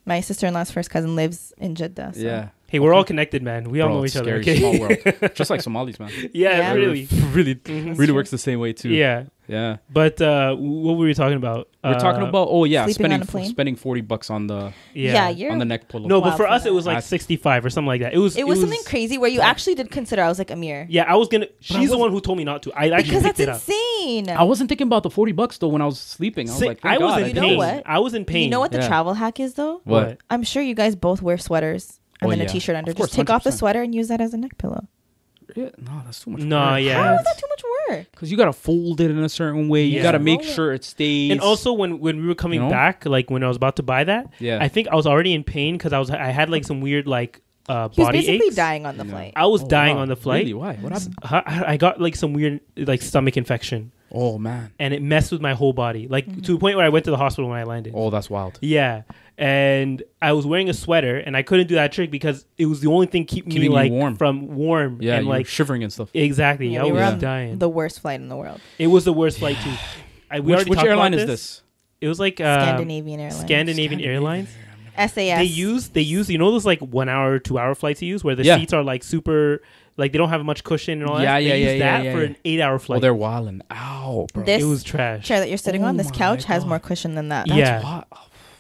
my sister-in-law's first cousin lives in Jeddah. So.
Yeah.
Hey, we're all connected, man. We all know each other.
Scary,
Okay.
small world. Just like Somalis, man.
Yeah, really.
really works the same way too.
Yeah.
Yeah.
But what were we talking about?
We're talking about
Sleeping on a plane?
spending $40 on the
You're
on the neck pillow.
No,
Wow,
but for
for
us
that.
it was like 65 or something like that. It was
something crazy where you actually did consider. I was like, Amir.
Yeah, I was gonna. She's the one who told me not to. I actually
Because
picked
that's
it up.
insane.
I wasn't thinking about the $40 though when I was sleeping. I was like,
I was in
You know
pain.
what?
I was in pain.
You know what the
Yeah.
travel hack is though?
What?
I'm sure you guys both wear sweaters and then a t-shirt under.
Of course,
Just take off the
100%.
sweater and use that as a neck pillow.
Yeah, no, that's too much.
No,
work.
yeah.
How is that too much work?
Because you gotta fold it in a certain way. You
Yeah.
gotta make
Roll it.
sure it stays.
And also when we were coming
You know?
back, like when I was about to buy that,
Yeah.
I think I was already in pain because I had like some weird like
He was
body
basically
aches.
dying on the flight.
I was
Oh,
dying
wow.
on the flight.
Really? Why? What happened?
I got like some weird like stomach infection,
Oh man.
and it messed with my whole body, like to the point where I went to the hospital when I landed.
Oh, that's wild.
Yeah, and I was wearing a sweater, and I couldn't do that trick because it was the only thing keeping me
you
like
warm.
from warm.
Yeah,
and
you're
like
shivering and stuff.
exactly.
Yeah,
I
we were
was
on
dying.
the worst flight in the world.
It was the worst flight too.
Which airline is this?
It was like
Scandinavian Airlines.
Scandinavian Airlines.
SAS.
They use you know those like 1 hour, 2 hour flights you use where the
Yeah.
seats are like super like they don't have much cushion and all
Yeah,
that.
yeah,
They
yeah,
use
yeah,
that
yeah,
for
yeah.
an 8 hour flight.
Oh, they're wilding. Ow, bro.
This
it was trash.
chair that you're sitting
Oh
on, this
my
couch has
God.
more cushion than that.
Yeah.
Wild.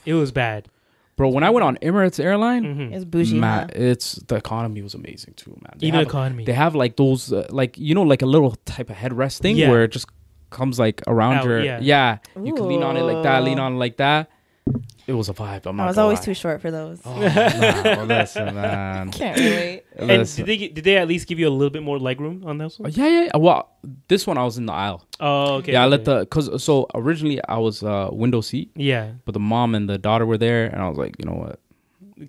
It was bad.
Bro, when I went on Emirates airline,
It's bougie.
man,
Huh?
the economy was amazing too, man.
Even economy.
They have like those, like like a little type of headrest thing
Yeah.
where it just comes like around
Out,
your
yeah.
You can lean on it like that, lean on it like that. It was a vibe.
I was always too short for those.
Oh, nah, listen, man.
Can't relate.
And
Listen.
did they at least give you a little bit more leg room on those ones?
Yeah. Well, this one I was in the aisle.
Oh, okay.
Yeah, I
okay.
let so originally I was window seat,
Yeah.
but the mom and the daughter were there, and I was like, you know what,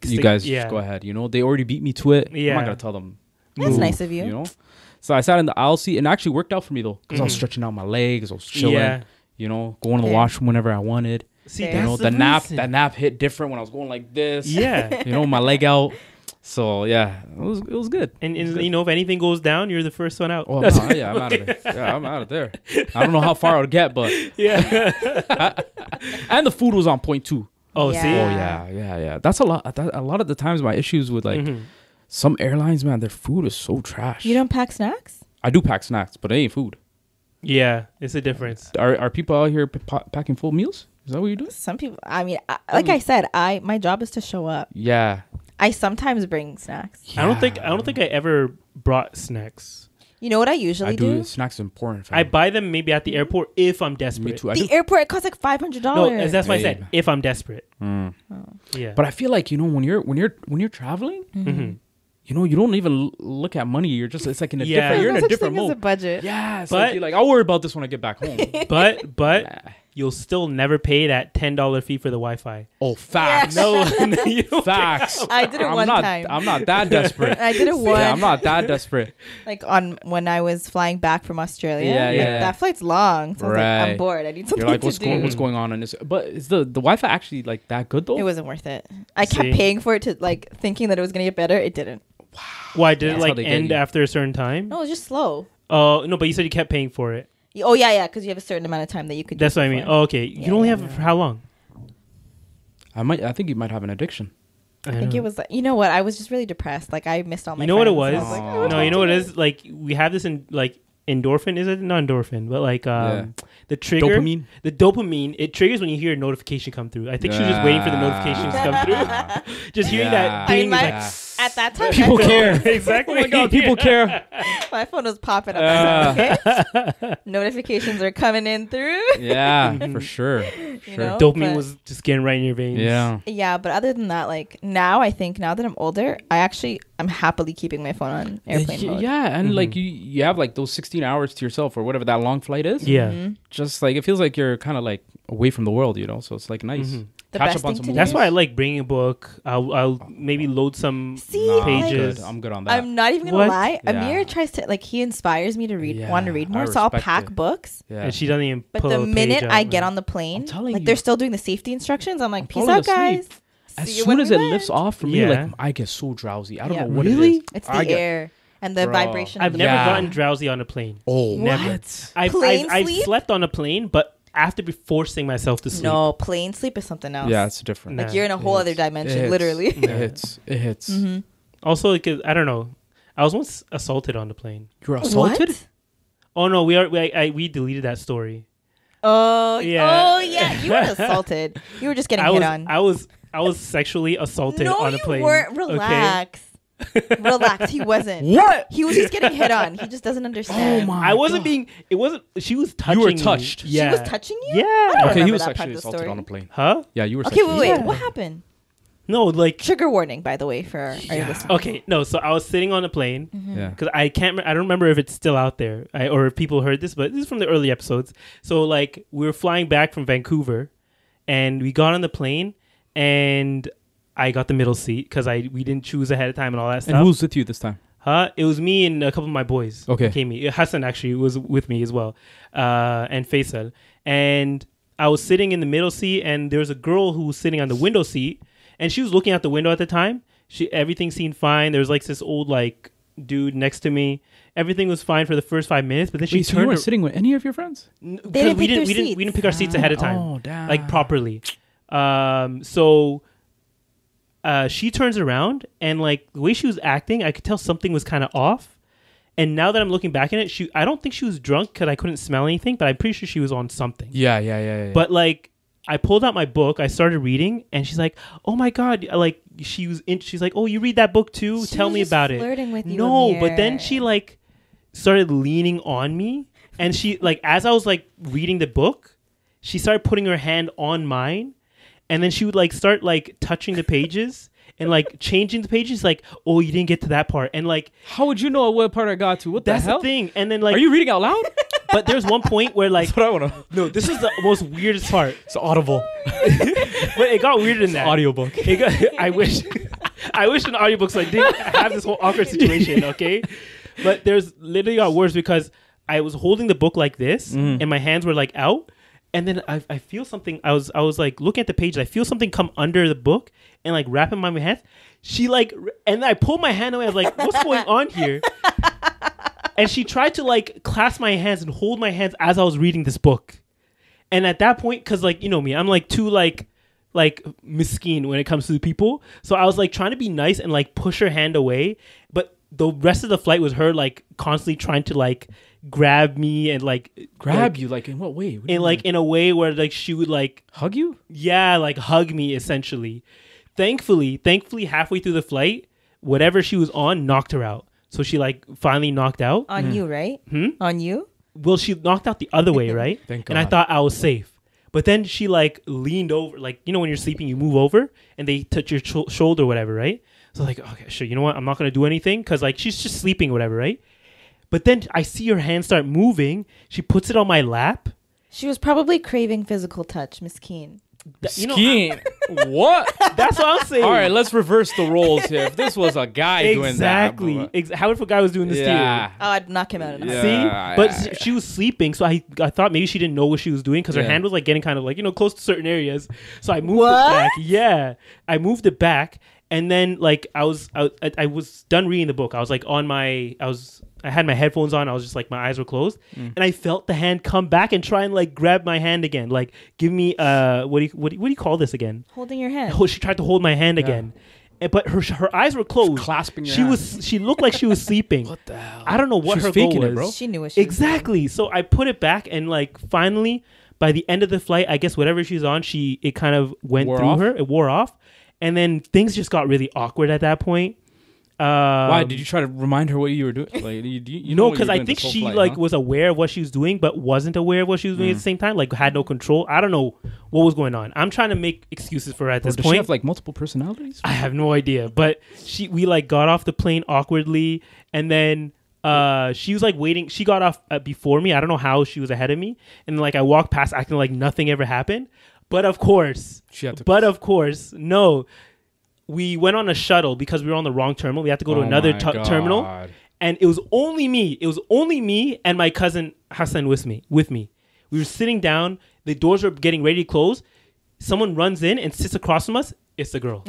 you guys just go ahead. You know, they already beat me to it.
Yeah.
I'm not gonna tell them.
That's
move,
nice of you.
You know. So I sat in the aisle seat, and it actually worked out for me though, because I was stretching out my legs, I was chilling.
Yeah.
You know, going to the
Okay.
washroom whenever I wanted.
See,
You
You
that's
know,
the reason.
that nap hit different when I was going like this.
Yeah.
You know, my leg out. So yeah, it was good.
And you know, if anything goes down, you're the first one out.
Oh no, yeah, I'm out of there. Yeah, I'm out of there. I don't know how far I would get, but
Yeah.
and the food was on point too.
Oh,
Yeah.
see.
Oh yeah. That's a lot. A lot of the times my issues with like some airlines, man, their food is so trash.
You don't pack snacks?
I do pack snacks, but it ain't food.
Yeah, it's a difference.
Are people out here packing full meals? Is that what you're doing?
Some people. I mean, like I said, my job is to show up.
Yeah.
I sometimes bring snacks.
I don't think I ever brought snacks.
You know what I usually
I do. Snacks is important.
I buy them maybe at the airport if I'm desperate.
Me too. I
The
do.
airport it costs like $500.
No, that's why I said
Babe.
if I'm desperate.
Mm.
Yeah.
But I feel like, you know, when you're traveling, you know, you don't even look at money. You're just, it's like in a
Yeah.
different, you're in
There's
a
no such
different
thing as a
mode.
budget.
Yeah, it's
But-
like, you're like, I'll worry about this when I get back home.
but
Nah.
you'll still never pay that $10 fee for the Wi-Fi.
Oh, facts.
No, you don't
Facts.
I did it one time.
I'm not that desperate.
I did it one.
Yeah, I'm not that desperate.
Like when I was flying back from Australia.
Yeah,
like,
yeah.
That flight's long. So I was like, I'm
Right.
bored. I need something
You're like,
to do.
what's going on in this? But is the Wi-Fi actually like that good though?
It wasn't worth it. I
See?
kept paying for it to like thinking that it was gonna get better. It didn't.
Why did it
That's how
like
they get
end
you.
after a certain time?
No, it was just slow.
Oh no, but you said you kept paying for it.
Oh yeah, because you have a certain amount of time that you could.
That's
use
what I
it
mean.
for.
Oh, okay.
Yeah,
You only
yeah.
have it for how long?
I think you might have an addiction.
I think it was like, you know what? I was just really depressed. Like I missed all my.
You know what it
friends.
was?
I like,
Oh.
I would
No,
talk
you know
to
what it
them.
is? Like we have this in like endorphin. Is it not endorphin? But like the trigger,
Dopamine.
the dopamine. It triggers when you hear a notification come through. I think she was just waiting for the notifications to come through. Just hearing that
Yeah.
ding
I
is
mean,
like
At that time,
People care.
exactly.
Oh my God, people care.
my phone was popping up. Okay? Notifications are coming in through.
Yeah, for sure.
You know?
Dopamine
But-
was just getting right in your veins.
Yeah.
Yeah, but other than that, like now, I think now that I'm older, I'm happily keeping my phone on airplane mode.
Yeah, and like you have like those 16 hours to yourself or whatever that long flight is.
Yeah.
Mm-hmm.
Just like it feels like you're kind of like away from the world, you know. So it's like nice.
Mhm.
The
Catch
best
up on
thing
some
to do-
That's why I like bringing a book. I'll maybe load some
See,
Nah,
pages.
I'm good on that.
I'm not even gonna
What?
lie.
Yeah.
Amir tries to like he inspires me to read,
Yeah,
want to read
I
more. So I'll
respect
pack
it.
books.
yeah.
and she doesn't even
But
pull
the
a page
minute
out,
I get
man.
on the plane,
I'm telling
like
you.
they're still doing the safety instructions. I'm like,
I'm
peace
falling
out,
asleep.
guys.
As
See you
soon
when
as
we
it
land.
lifts off for me,
Yeah.
like I get so drowsy. I don't know
Bro.
what
Really?
it is.
It's
I
the
get-
air and the
Bro.
vibration.
I've
of
never
the
Yeah.
gotten drowsy on a plane.
Oh,
Never.
what?
Plane
I've
sleep?
slept on a plane, but after be forcing myself to sleep.
No, plane sleep is something else.
Yeah, it's different.
like
Nah,
you're in a whole other
It
dimension,
hits.
literally.
It hits. It hits.
Mm-hmm.
Also, because I don't know, I was once assaulted on the plane.
You were assaulted?
What?
Oh no, we deleted that story.
Oh
Yeah.
Oh yeah, you were assaulted. You were just getting hit on.
I was sexually assaulted
no,
on a plane.
you weren't.
okay?
Relax. Relax. He wasn't.
What?
He was just getting hit on. He just doesn't understand.
Oh my
I wasn't
God.
being. It wasn't. She was touching.
were
me.
touched. She
Yeah.
She was touching you?
Yeah.
don't
Okay, he
remember
was
that part
sexually
of the
assaulted
story.
on a plane.
Huh?
Yeah, you were
Okay,
sexually
wait.
Yeah.
What happened?
No, like.
Trigger warning, by the way, for our listeners.
Okay, no. So I was sitting on a plane.
Yeah.
Because I can't, I don't remember if it's still out there or if people heard this, but this is from the early episodes. So like we were flying back from Vancouver, and we got on the plane, and I got the middle seat because we didn't choose ahead of time and all that
And
stuff.
who's with you this time?
Huh? It was me and a couple of my boys.
Okay.
Came me. Hassan actually was with me as well, and Faisal. And I was sitting in the middle seat, and there was a girl who was sitting on the window seat, and she was looking out the window at the time. Everything seemed fine. There was like this old like dude next to me. Everything was fine for the first 5 minutes, but then she
Wait, so you
turned.
weren't sitting with any of your friends?
didn't
we
pick their
didn't
seats.
we didn't pick our seats ahead of time.
Oh, damn.
Like properly. So she turns around, and like the way she was acting, I could tell something was kind of off. And now that I'm looking back at it, I don't think she was drunk because I couldn't smell anything, but I'm pretty sure she was on something.
Yeah.
But like I pulled out my book. I started reading, and she's like, "Oh my god!" Like she's like, "Oh, you read that book too? Tell me about it."
Flirting with you,
no,
Amir.
but then she like started leaning on me, and she like as I was like reading the book, she started putting her hand on mine, and then she would like start like touching the pages. And like changing the pages, like, oh, you didn't get to that part, and like,
how would you know what part I got to? What the hell?
That's the thing. And then like,
are you reading out loud?
But there's one point where like,
That's what I want to.
no, this is the most weirdest part.
It's audible.
But it got weirder than that.
Audiobook.
I wish an audiobook so I didn't have this whole awkward situation. Okay, but there's literally got worse because I was holding the book like this, and my hands were like out. And then I feel something. I was like looking at the page. I feel something come under the book and like wrap in my hands. She like, and then I pulled my hand away. I was like, "What's going on here?" And she tried to like clasp my hands and hold my hands as I was reading this book. And at that point, because like you know me, I'm like too like miskeen when it comes to people. So I was like trying to be nice and like push her hand away. But the rest of the flight was her like constantly trying to like grab me and like
you like in what way? What do you
in like
mean?
in a way where like she would like
Hug you?
yeah, like hug me essentially. Thankfully halfway through the flight, whatever she was on knocked her out. So she like finally knocked out.
On you, right? On you?
Well, she knocked out the other way, right?
Thank
And I
God.
thought I was safe. But then she like leaned over, like you know when you're sleeping, you move over and they touch your shoulder, or whatever, right? So like, okay, sure, you know what? I'm not gonna do anything because like she's just sleeping, or whatever, right? But then I see her hand start moving. She puts it on my lap.
She was probably craving physical touch, Miss Keen.
You know,
Skiing. What?
that's what I'm saying.
All right, let's reverse the roles here. If this was a guy doing that.
Exactly. How if a guy was doing this
Yeah.
Oh, I'd knock him out.
Yeah.
See? But she was sleeping, so I thought maybe she didn't know what she was doing because her
Yeah.
hand was like getting kind of like, you know, close to certain areas. So I moved
What?
it back. Yeah. I moved it back. And then like I was done reading the book. I was like I had my headphones on. I was just like, my eyes were closed, and I felt the hand come back and try and like grab my hand again, like give me what do you call this again?
Holding your hand.
Oh, she tried to hold my hand again, but her eyes were closed.
Clasping your hand.
She looked like she was sleeping.
What the hell?
I don't know what
She was
her goal
faking
was.
it, bro.
She knew what she was
Exactly. So I put it back, and like finally, by the end of the flight, I guess whatever she's on, it kind of went
Wore
through
off?
her. It wore off, and then things just got really awkward at that point.
Why did you try to remind her what you were doing? Like, you know
No,
what
because
you were
I
doing
think
this whole
she
flight,
like
huh?
was aware of what she was doing, but wasn't aware of what she was doing at the same time. Like had no control. I don't know what was going on. I'm trying to make excuses for her at
Or
this
does she
point.
have like multiple personalities?
I have no idea. But we like got off the plane awkwardly, and then she was like waiting. She got off before me. I don't know how she was ahead of me, and like I walked past acting like nothing ever happened. But of course, no. We went on a shuttle because we were on the wrong terminal. We had to go to another terminal, and it was only me. It was only me and my cousin Hassan with me. We were sitting down. The doors were getting ready to close. Someone runs in and sits across from us. It's the girl.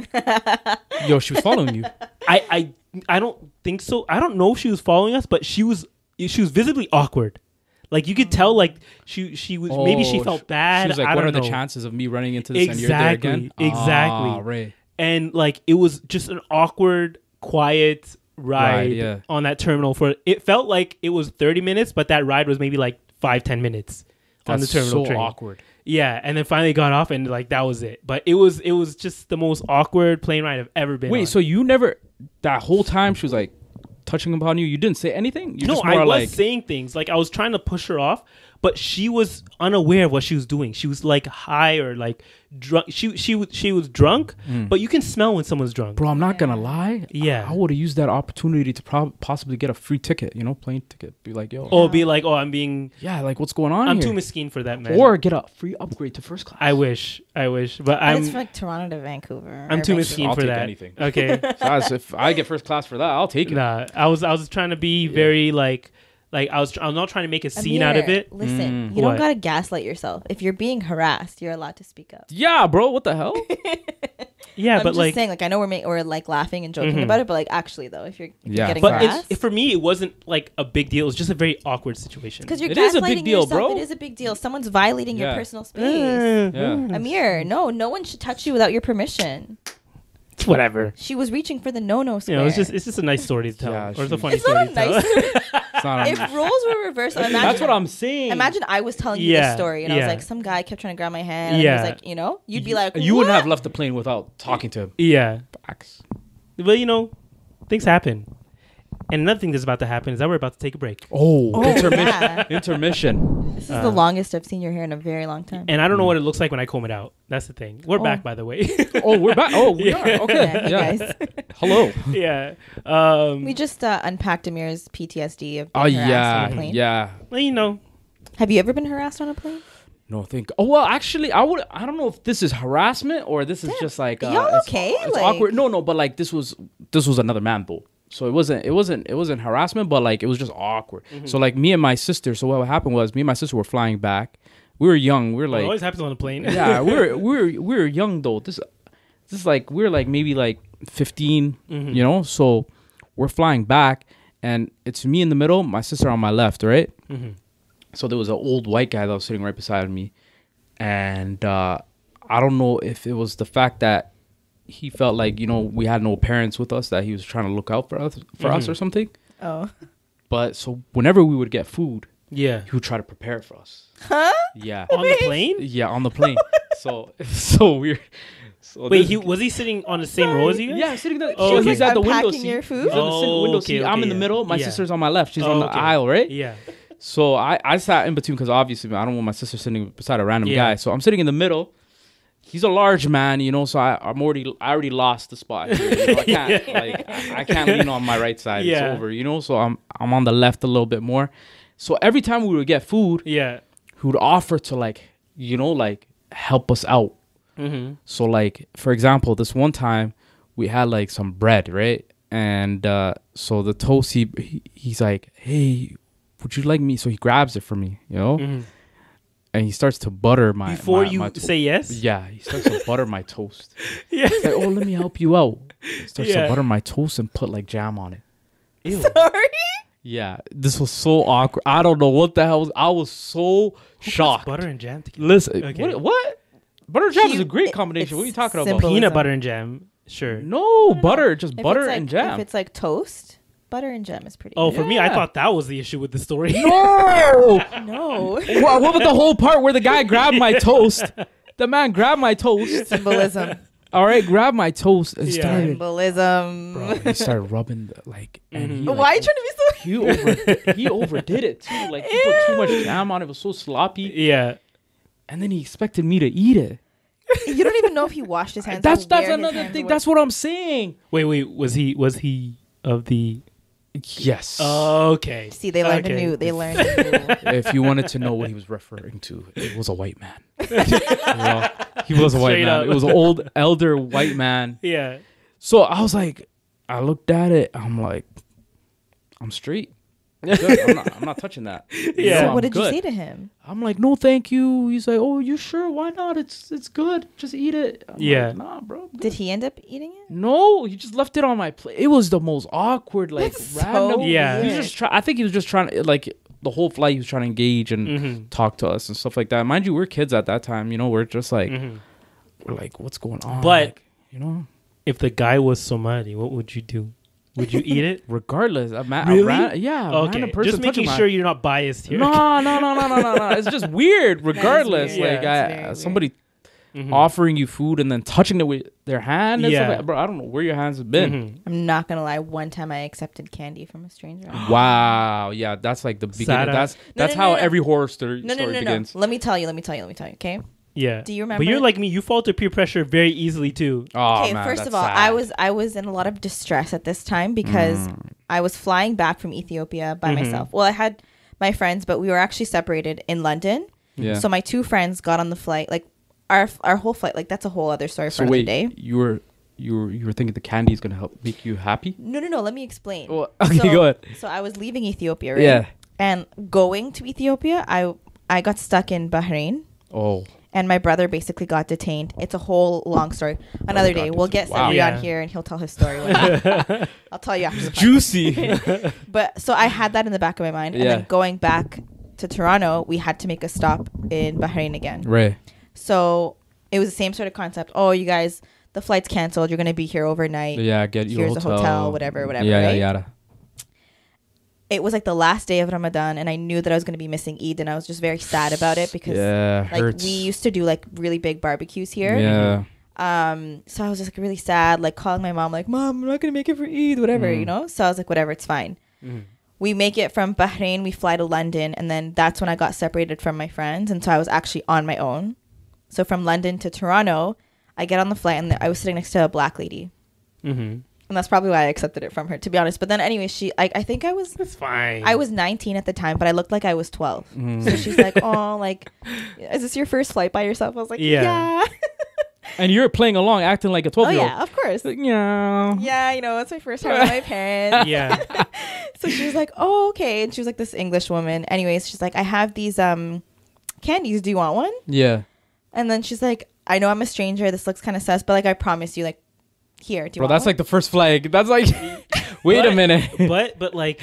Yo, she was following you.
I don't think so. I don't know if she was following us, but she was visibly awkward. Like you could tell, like she was maybe she felt bad.
She was like,
I
"What
don't
are
know.
the chances of me running into this and you're there again?"
Exactly.
Ah, right.
And like it was just an awkward, quiet ride on that terminal. It felt like it was 30 minutes, but that ride was maybe like 5-10 minutes on the terminal
so
train.
awkward.
Yeah, and then finally got off, and like that was it. But it was just the most awkward plane ride I've ever been on.
Wait, so you never that whole time she was like touching upon you? You didn't say anything?
No, I was saying things. Like I was trying to push her off, but she was unaware of what she was doing. She was like high or like drunk. She was drunk, but you can smell when someone's drunk.
Bro, I'm not gonna lie.
Yeah.
I would have used that opportunity to possibly get a free ticket, plane ticket. Be like, yo.
Or be like, oh, I'm being...
Yeah, like what's going on
I'm
here?
too mesquite for that, man.
Or get a free upgrade to first class.
I wish. But
And it's from like Toronto to Vancouver.
I'm too
Vancouver.
mesquite
I'll
for
take
that.
anything.
Okay.
So if I get first class for that, I'll take it.
Nah, I was trying to be very like I was not trying to make a scene out of
Amir,
it.
Listen, you
What?
don't gotta gaslight yourself. If you're being harassed, you're allowed to speak up.
Yeah, bro, what the hell?
Yeah,
I'm
but
just
like,
saying, like I know we're like laughing and joking about it, but like actually though, if you're getting
but
harassed,
for me, it wasn't like a big deal. It was just a very awkward situation.
because you're
It is a
gaslighting
big deal,
yourself,
bro.
it is a big deal. Someone's violating your
Yeah.
personal space.
Yeah.
Amir, no one should touch you without your permission.
It's whatever.
She was reaching for the no-no square.
It's just a nice story to tell,
Yeah,
or it's a
she-
funny
It's
story
not a
to tell.
nice story.
It's not
If roles were reversed, imagine,
that's what I'm saying.
Imagine I was telling you this story and I was like, some guy kept trying to grab my hand. And he was like, you'd be like,
you wouldn't have left the plane without talking to him.
Yeah.
Facts.
Well, things happen. And another thing that's about to happen is that we're about to take a break.
Intermission.
yeah.
Intermission.
This is the longest I've seen your hair in a very long time.
And I don't know what it looks like when I comb it out. That's the thing. We're back, by the way.
We're back. We are. Okay.
Yeah, guys.
Hello.
Yeah.
We just unpacked Amir's PTSD of being harassed on a plane.
Yeah.
Well,
Have you ever been harassed on a plane?
No, think. Oh well, actually, I don't know if this is harassment or this is just like
y'all okay?
It's awkward. No, but like this was another man though. So it wasn't harassment, but like it was just awkward. So like me and my sister. So what happened was me and my sister were flying back. We were young. We were like,
it always happens on a plane.
Yeah, we were young though. This is like we were like maybe like 15. So we're flying back, and it's me in the middle, my sister on my left, right? So there was an old white guy that was sitting right beside me, and I don't know if it was the fact that he felt like we had no parents with us, that he was trying to look out for us or something.
Oh.
But so whenever we would get food,
he
would try to prepare it for us.
Huh?
Yeah.
On the plane?
Yeah, on the plane. so weird. So
wait, was he sitting on the same row as you guys?
Yeah, sitting there.
Oh,
he's at the window seat.
Your food?
He's on the window seat. I'm in the middle. My sister's on my left. She's on the aisle, right?
Yeah.
So I sat in between because obviously I don't want my sister sitting beside a random guy. So I'm sitting in the middle. He's a large man, so I already lost the spot. Here, I can't lean on my right side. It's over, So I'm on the left a little bit more. So every time we would get food, he would offer to help us out. So like for example, this one time we had like some bread, right? And so the toast, he's like, hey, would you like me? So he grabs it for me, and he starts to butter my
before
my,
you
my
say yes.
Yeah, he starts to butter my toast. Yeah, he's like, oh, let me help you out. He starts to butter my toast and put like jam on it.
Ew.
Sorry.
Yeah, this was so awkward. I don't know what the hell. I was so shocked.
Butter and jam together.
Listen,
Okay.
What? Butter and jam is a great combination. What are you talking about?
Peanut butter and jam. Sure.
No, butter, just
If
butter
it's like,
and jam.
If it's like toast, butter and jam is pretty
Oh,
good.
for me, I thought that was the issue with the story.
No.
No.
what about the whole part where the guy grabbed my toast? The man grabbed my toast.
Symbolism.
All right, grabbed my toast and started.
Symbolism.
Bro, he started rubbing and he,
Why are you trying to be so...
he overdid it too. Like he put too much jam on it. It was so sloppy.
Yeah.
And then he expected me to eat it.
You don't even know if he washed his hands.
That's another thing. That's what I'm saying.
Wait. Was he of the?
Yes.
Okay.
See, they learned a new. They learned a new.
If you wanted to know what he was referring to, it was a white man. Well, he was a white
Straight
man.
up.
It was an old, elder white man.
Yeah.
So I was like, I looked at it. I'm like, I'm straight. I'm good. I'm not touching that.
Yeah.
So what
I'm
did
good.
you say to him?
I'm like, no, thank you. He's like, oh, you sure? Why not? It's good. Just eat it. I'm like, nah, bro.
Did he end up eating it?
No, he just left it on my plate. It was the most awkward, like
That's
random.
so
Yeah.
He was just I think he was just trying to like the whole flight. He was trying to engage and talk to us and stuff like that. Mind you, we're kids at that time. We're just like we're like, what's going on?
But
like,
if the guy was Somali, what would you do? Would you eat it?
regardless,
Really?
yeah.
Okay.
Random person
Just making
touching
sure you're not biased here.
No. It's just weird. Regardless,
weird.
like
Yeah, it's very weird.
somebody offering you food and then touching it with their hand. And stuff like, bro, I don't know where your hands have been.
I'm not gonna lie. One time I accepted candy from a stranger.
Wow, yeah, that's like the beginning.
Sara.
That's
No,
how
no.
every horror story
No.
begins.
Let me tell you. Okay.
Yeah.
Do you remember?
But you're like me. You fall to peer pressure very easily too.
Oh,
Okay,
man,
first
that's
of all,
sad.
I was in a lot of distress at this time because I was flying back from Ethiopia by myself. Well, I had my friends, but we were actually separated in London.
Yeah.
So my two friends got on the flight. Like our whole flight. Like that's a whole other story for another day.
you were thinking the candy is gonna help make you happy?
No. Let me explain.
Well, okay,
So-
go ahead.
So I was leaving Ethiopia, right?
Yeah.
And going to Ethiopia, I got stuck in Bahrain.
Oh,
And my brother basically got detained. It's a whole long story. Another day, we'll get
Wow.
Sari
Yeah.
on here and he'll tell his story. I'll tell you after the podcast.
juicy.
But so I had that in the back of my mind. And
Yeah.
then going back to Toronto, we had to make a stop in Bahrain again.
Right.
So it was the same sort of concept. Oh, you guys, the flight's canceled. You're going to be here overnight.
Yeah, get you
Here's
a
a hotel, whatever,
Yeah,
right?
yada.
it was like the last day of Ramadan, and I knew that I was going to be missing Eid, and I was just very sad about it because like
hurts.
we used to do like really big barbecues here.
Yeah.
So I was just like really sad, like calling my mom, like, Mom, I'm not going to make it for Eid, whatever, you know? So I was like, whatever, it's fine. We make it from Bahrain, we fly to London, and then that's when I got separated from my friends, and so I was actually on my own. So from London to Toronto, I get on the flight, and I was sitting next to a black lady. And that's probably why I accepted it from her, to be honest. But then anyway, I think I was...
That's fine.
I was 19 at the time, but I looked like I was 12. So she's like, oh, like, is this your first flight by yourself? I was like, yeah.
And you're playing along, acting like a 12-year-old.
Oh, yeah, of course.
Like, yeah.
Yeah, you know, it's my first time with my parents.
Yeah.
So she was like, oh, okay. And she was like this English woman. Anyways, she's like, I have these candies. Do you want one?
Yeah.
And then she's like, I know I'm a stranger. This looks kind of sus, but like, I promise you, like, here, do you
Bro,
want
that's
one?
like the first flag. That's like, wait a minute.
But like,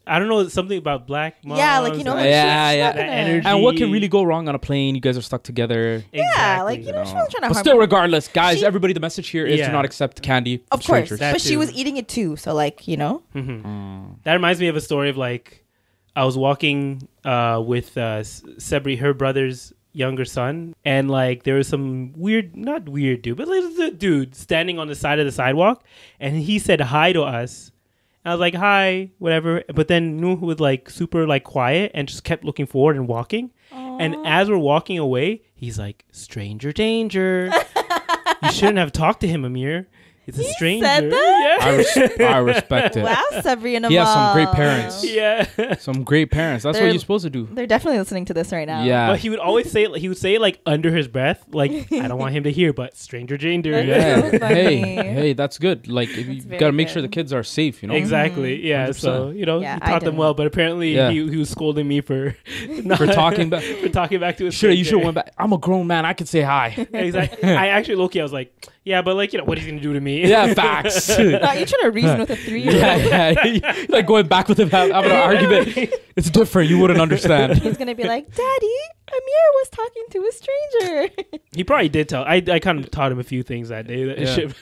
I don't know, something about black moms.
Yeah, like, you know, like,
Yeah,
she's
yeah.
not gonna-
That energy.
And what can really go wrong on a plane? You guys are stuck together.
Yeah, like,
Exactly.
you know, she wasn't trying to
But
harm
still,
me.
regardless, guys,
She-
everybody, the message here is
Yeah.
to not accept candy
Of
from
course,
strangers.
That
but she
too.
was eating it too. So like, you know,
That reminds me of a story of like, I was walking with Sebri, her brother's younger son, and like there was some not weird dude, but like the dude standing on the side of the sidewalk, and he said hi to us. And I was like, hi, whatever. But then Nuh was like super like quiet and just kept looking forward and walking. And as we're walking away, he's like, stranger danger. You shouldn't have talked to him, Amir. It's a stranger.
said that?
I respect it.
wow, Sabrina.
He has some great parents.
Yeah.
Some great parents. That's what
They're-
you're supposed to do.
They're definitely listening to this right now.
Yeah.
But he would always say, he would say it like under his breath, like, I don't want him to hear, but stranger danger.
That's
Yeah.
so funny.
Hey, that's good. Like, if you
very
got to make sure the
good.
kids are safe, you know?
Exactly. Yeah.
100%.
So, you know,
Yeah,
he
I
taught them
didn't.
well, but apparently
Yeah.
he was scolding me for
For talking back.
for talking back to his
You should
stranger.
have went back. I'm a grown man. I could say hi.
Exactly. I actually, low-key, I was like, yeah, but like, you know, what he's going to do to me?
Yeah, facts.
You're trying to reason with a 3-year-old.
yeah. Like going back with him, having an argument. It's different. You wouldn't understand.
He's gonna be like, Daddy, Amir was talking to a stranger.
He probably did tell. I kind of taught him a few things that day. That
Yeah.
should-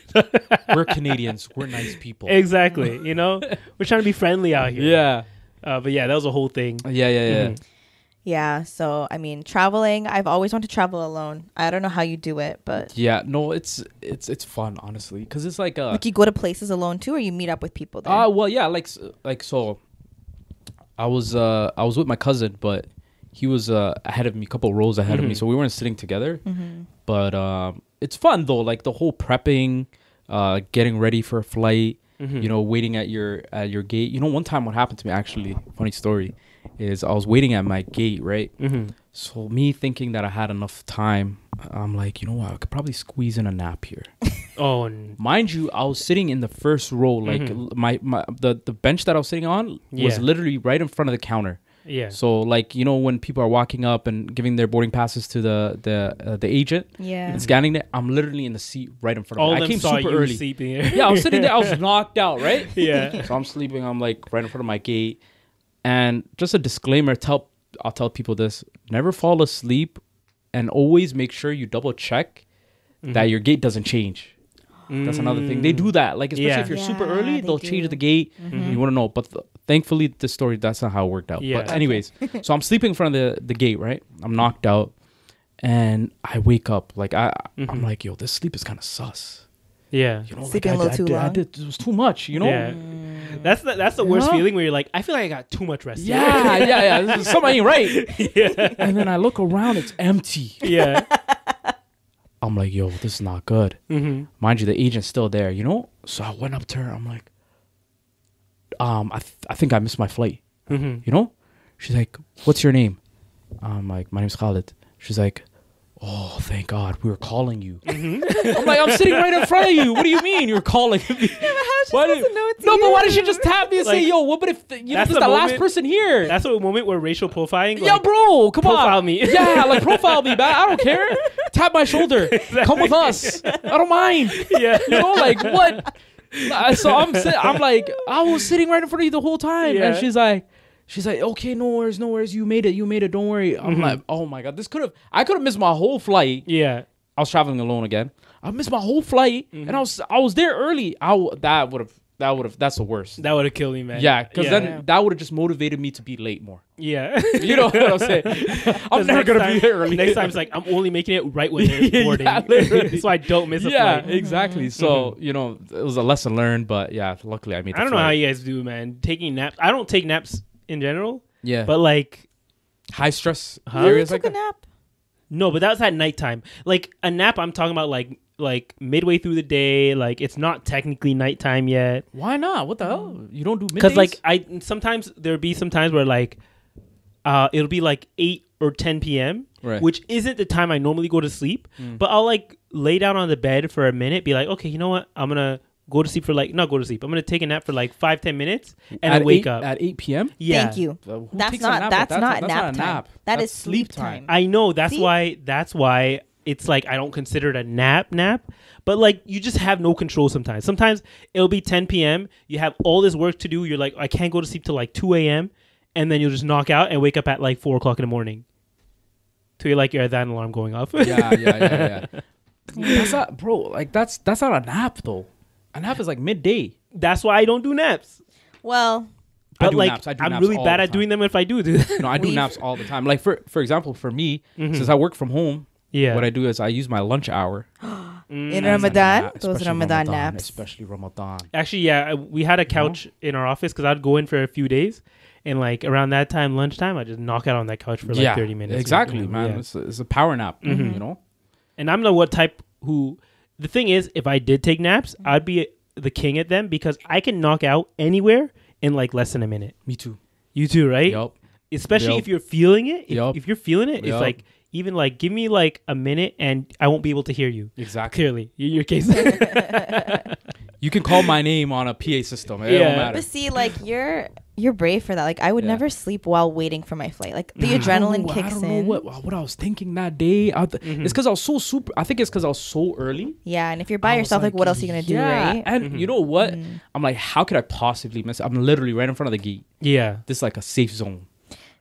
We're Canadians. We're nice people.
Exactly. You know, we're trying to be friendly out here.
Yeah.
But yeah, that was a whole thing.
Yeah.
Mhm.
Yeah, so I mean, traveling. I've always wanted to travel alone. I don't know how you do it, but
Yeah. No, it's fun, honestly, because it's like
like you go to places alone too, or you meet up with people there.
well, yeah, like so. I was with my cousin, but he was ahead of me, a couple rows ahead of me, so we weren't sitting together. But it's fun though, like the whole prepping, getting ready for a flight. You know, waiting at your gate. You know, one time what happened to me, actually, funny story, is I was waiting at my gate, right? So me thinking that I had enough time, I'm like, you know what, I could probably squeeze in a nap here.
Oh, and
Mind you, I was sitting in the first row, like the bench that I was sitting on was
Yeah.
literally right in front of the counter.
yeah.
So like, you know, when people are walking up and giving their boarding passes to the agent
Yeah.
and scanning it, I'm literally in the seat right in front of
All
me.
of
I
them
came
saw
super
you
early.
sleeping there.
Yeah, I was sitting there. I was knocked out, right?
Yeah.
So I'm sleeping. I'm like right in front of my gate. And just a disclaimer, I'll tell people this: never fall asleep, and always make sure you double check that your gate doesn't change. That's another thing. They do that, like especially
Yeah.
if you're super
Yeah,
early,
they
they'll
do.
change the gate. You want to know, but thankfully, this story that's not how it worked out.
Yeah.
But anyways, so I'm sleeping in front of the gate, right? I'm knocked out, and I wake up like I'm like, yo, this sleep is kind of sus.
Yeah.
You know,
Sleeping a little too long.
it was too much, you know.
Yeah. That's the worst
know?
feeling where you're like, I feel like I got too much rest.
Yeah. This is, something ain't right.
Yeah.
And then I look around, it's empty.
Yeah.
I'm like, yo, this is not good. Mind you, the agent's still there, you know? So I went up to her. I'm like, I think I missed my flight. You know? She's like, what's your name? I'm like, my name's Khalid. She's like, oh, thank God, we were calling you. I'm like, I'm sitting right in front of you. What do you mean you're calling me?
How is she supposed to know it's
No,
you?
but why did she just tap me and say,
Like,
yo, what? But if you know,
that's
this is
the
the last
moment-
person here.
That's a moment where racial profiling.
Yeah,
like,
bro, come on.
profile me.
Yeah, like profile me, man. I don't care. Tap my shoulder. Come with us. I don't mind.
Yeah.
You know, like what? So I'm like, I was sitting right in front of you the whole time,
Yeah.
and she's like, okay, no worries. You made it. Don't worry. I'm like, oh my God, I could have missed my whole flight.
Yeah.
I was traveling alone again. I missed my whole flight, and I was there early. That would have That's the worst.
That would have killed me, man.
Yeah, because then that would have just motivated me to be late more.
Yeah.
You know what I'm saying? I'm never going to be there early.
Next time it's like, I'm only making it right when they're boarding. So I don't miss a flight.
Yeah, exactly. So, you know, it was a lesson learned, but yeah, luckily I made the
I don't know how you guys do, man. Taking naps. I don't take naps in general.
Yeah.
But like...
High stress
areas like that? Nap?
No, but that was at nighttime. Like a nap, I'm talking about like midway through the day. Like it's not technically nighttime yet.
Why not? What the hell? You don't do middays?
Because like sometimes there'll be some times where like it'll be like 8 or 10 p.m.
Right.
Which isn't the time I normally go to sleep. But I'll like lay down on the bed for a minute, be like, okay, you know what? I'm gonna go to sleep for like not go to sleep. I'm gonna take a nap for like 5-10 minutes and then wake up
at 8 p.m.
Yeah.
Thank you. That's not nap time. That is sleep time.
I know. That's why it's like I don't consider it a nap. But like you just have no control sometimes. Sometimes it'll be 10 p.m. You have all this work to do. You're like, I can't go to sleep till like 2 a.m. And then you'll just knock out and wake up at like 4 o'clock in the morning. Till you're like your adhan alarm going off.
Yeah. That's not, bro. Like that's not a nap though. A nap is like midday.
That's why I don't do naps.
Well,
but like I'm really bad at doing them if I do that.
No, I do naps all the time. Like for example, for me, since I work from home, what I do is I use my lunch hour.
In Ramadan? Those Ramadan naps.
Especially Ramadan.
Actually, yeah, we had a couch in our office because I'd go in for a few days. And like around that time, lunchtime, I just knock out on that couch for like 30 minutes.
Exactly, man. Yeah. It's a power nap, you know?
And I'm the type who... The thing is, if I did take naps, I'd be the king at them because I can knock out anywhere in like less than a minute.
Me too.
You too, right?
Yup.
Especially if you're feeling it. If you're feeling it,
Yup.
it's like... Even like, give me like a minute and I won't be able to hear you.
Exactly.
Clearly. In your case.
You can call my name on a PA system. It don't matter.
But see, like, you're brave for that. Like, I would never sleep while waiting for my flight. Like, the adrenaline kicks in.
I don't know what I was thinking that day. It's because I was so super. I think it's because I was so early.
Yeah, and if you're by yourself, like, what else are you going to do, right?
And you know what? I'm like, how could I possibly miss it? I'm literally right in front of the gate.
Yeah.
This is like a safe zone.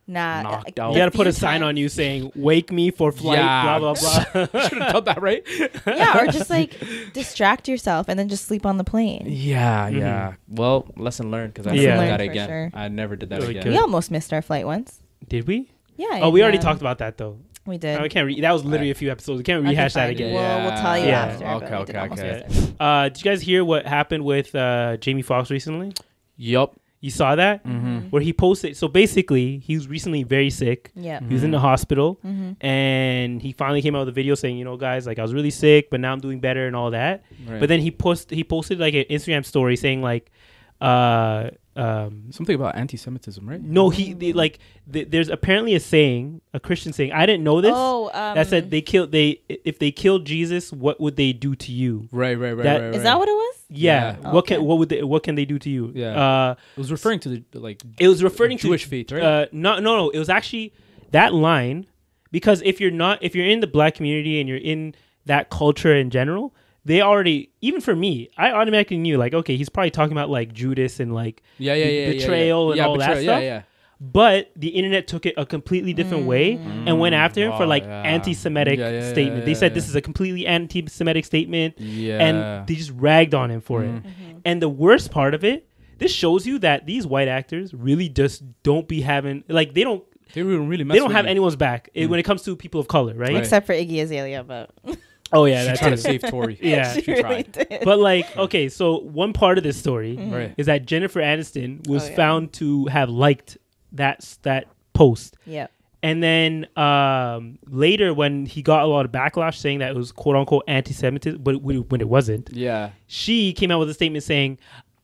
Nah,
knocked out.
You gotta put a sign on you saying "Wake me for flight." Blah blah blah.
Should have done that, right?
Yeah, or just like distract yourself and then just sleep on the plane.
Yeah. Well, lesson learned because I never did that again. Sure. I never did that again.
We almost missed our flight once.
Did we?
Yeah.
Oh, we already talked about that though.
We did.
I can't. That was literally a few episodes. We can't rehash that again.
We'll tell you after.
Okay.
Did you guys hear what happened with Jamie Foxx recently?
Yup.
You saw that? Where he posted. So basically, he was recently very sick.
Yeah.
He was in the hospital. And he finally came out with a video saying, you know, guys, like I was really sick, but now I'm doing better and all that. Right. But then he posted like an Instagram story saying like,
something about anti-Semitism, right?
No, there's apparently a Christian saying, I didn't know this. That said if they killed Jesus, what would they do to you?
Right.
Is that what it was?
Yeah. What can they do to you?
Yeah. It was referring to
it was referring
Jewish
to
faith, right?
No. It was actually that line because if you're in the black community and you're in that culture in general, they already, even for me, I automatically knew like, okay, he's probably talking about like Judas and like betrayal and all that stuff. Yeah. But the internet took it a completely different way and went after him for like anti-Semitic statement. They said this is a completely anti-Semitic statement and they just ragged on him for it. And the worst part of it, this shows you that these white actors really just don't be having, like they don't have anyone's back when it comes to people of color, right?
Except for Iggy Azalea, but...
Oh yeah, that's
trying to save Tory.
Yeah,
she really did.
But like, okay, so one part of this story is that Jennifer Aniston was found to have liked that post.
Yeah.
And then later, when he got a lot of backlash saying that it was quote unquote anti-Semitism, but when it wasn't, she came out with a statement saying,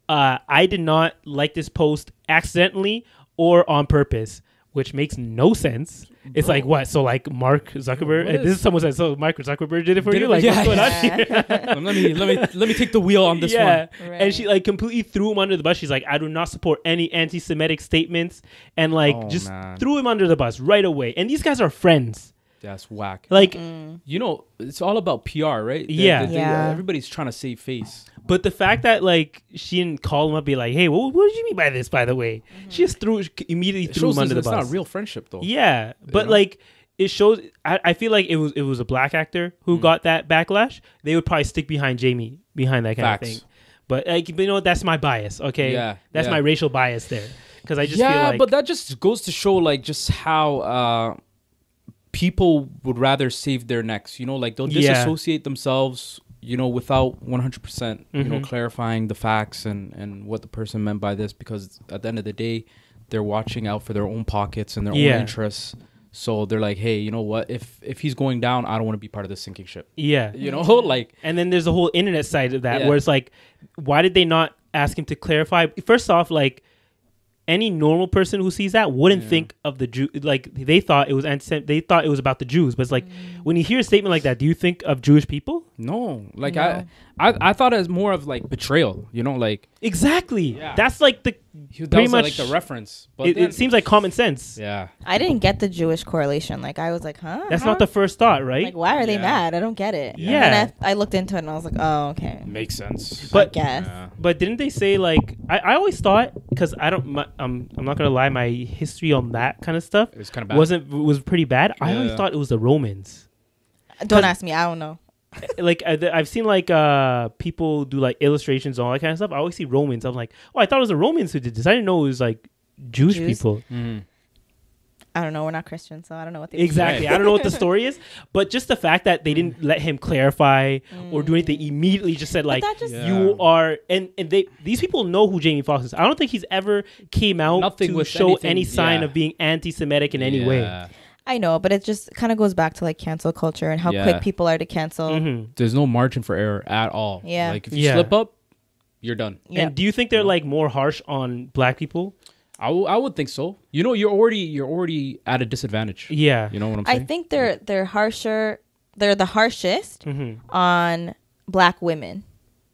"I did not like this post accidentally or on purpose." Which makes no sense. It's like what? So like Mark Zuckerberg. This is someone said. So Mark Zuckerberg did it for you. Like what's going on here?
let me take the wheel on this one.
Right. And she like completely threw him under the bus. She's like, I do not support any anti-Semitic statements, and like threw him under the bus right away. And these guys are friends.
That's whack.
Like
you know, it's all about PR, right? Everybody's trying to save face.
But the fact that like she didn't call him up, be like, "Hey, what did you mean by this?" By the way, she just immediately threw him under the bus.
It's not real friendship, though.
Yeah, but like it shows. I feel like it was a black actor who got that backlash. They would probably stick behind Jamie behind that kind of thing. But you know, that's my bias. Okay,
Yeah,
that's
yeah.
my racial bias there, because I just feel like
but that just goes to show like just how people would rather save their necks. You know, like they'll disassociate themselves. You know, without 100%, you know, clarifying the facts and what the person meant by this, because at the end of the day, they're watching out for their own pockets and their own interests. So they're like, hey, you know what? If he's going down, I don't want to be part of this sinking ship.
Yeah.
You know, like.
And then there's the whole internet side of that,
Yeah.
where it's like, why did they not ask him to clarify? First off, like, any normal person who sees that wouldn't think of the Jew. Like, they thought it was they thought it was about the Jews. But it's like, when you hear a statement like that, do you think of Jewish people?
No, like
No.
I thought it was more of like betrayal. You know, like
Exactly.
Yeah.
That's like the
that
pretty
was
much
like the reference. But
it,
then-
it seems like common sense.
yeah.
I didn't get the Jewish correlation. Like I was like, huh?
That's
How?
not the first thought, right?
Like, why are they
Yeah.
mad? I don't get it.
Yeah.
And I looked into it and I was like, oh, okay.
Makes sense.
But-
I guess.
Yeah.
But didn't they say, like, I always thought, because I'm not gonna lie, my history on that kind of stuff
It was kind of bad.
was pretty bad. I always
Yeah.
thought it was the Romans.
Don't ask me. I don't know.
Like I've seen like people do like illustrations and all that kind of stuff. I always see Romans. I'm like, oh, I thought it was the Romans who did this. I didn't know it was like Jewish
Jews?
people.
I don't know. We're not Christians, so I don't know what they
Exactly. I don't know what the story is, but just the fact that they didn't let him clarify or do anything, immediately just said like,
that just-
Yeah.
you are, and these people know who Jamie Foxx is. I don't think he's ever came out
Nothing
to
with
show
anything,
any sign
yeah.
of being anti-Semitic in any way.
Yeah.
I know, but it just kind of goes back to like cancel culture and how
Yeah.
quick people are to cancel.
Mhm.
There's no margin for error at all.
Yeah.
Like if you
Yeah.
slip up, you're done.
Yeah.
And do you think they're like more harsh on black people?
I would think so. You know, you're already at a disadvantage.
Yeah.
You know what I'm
I
saying?
think they're harsher. They're the harshest
Mhm.
on black women.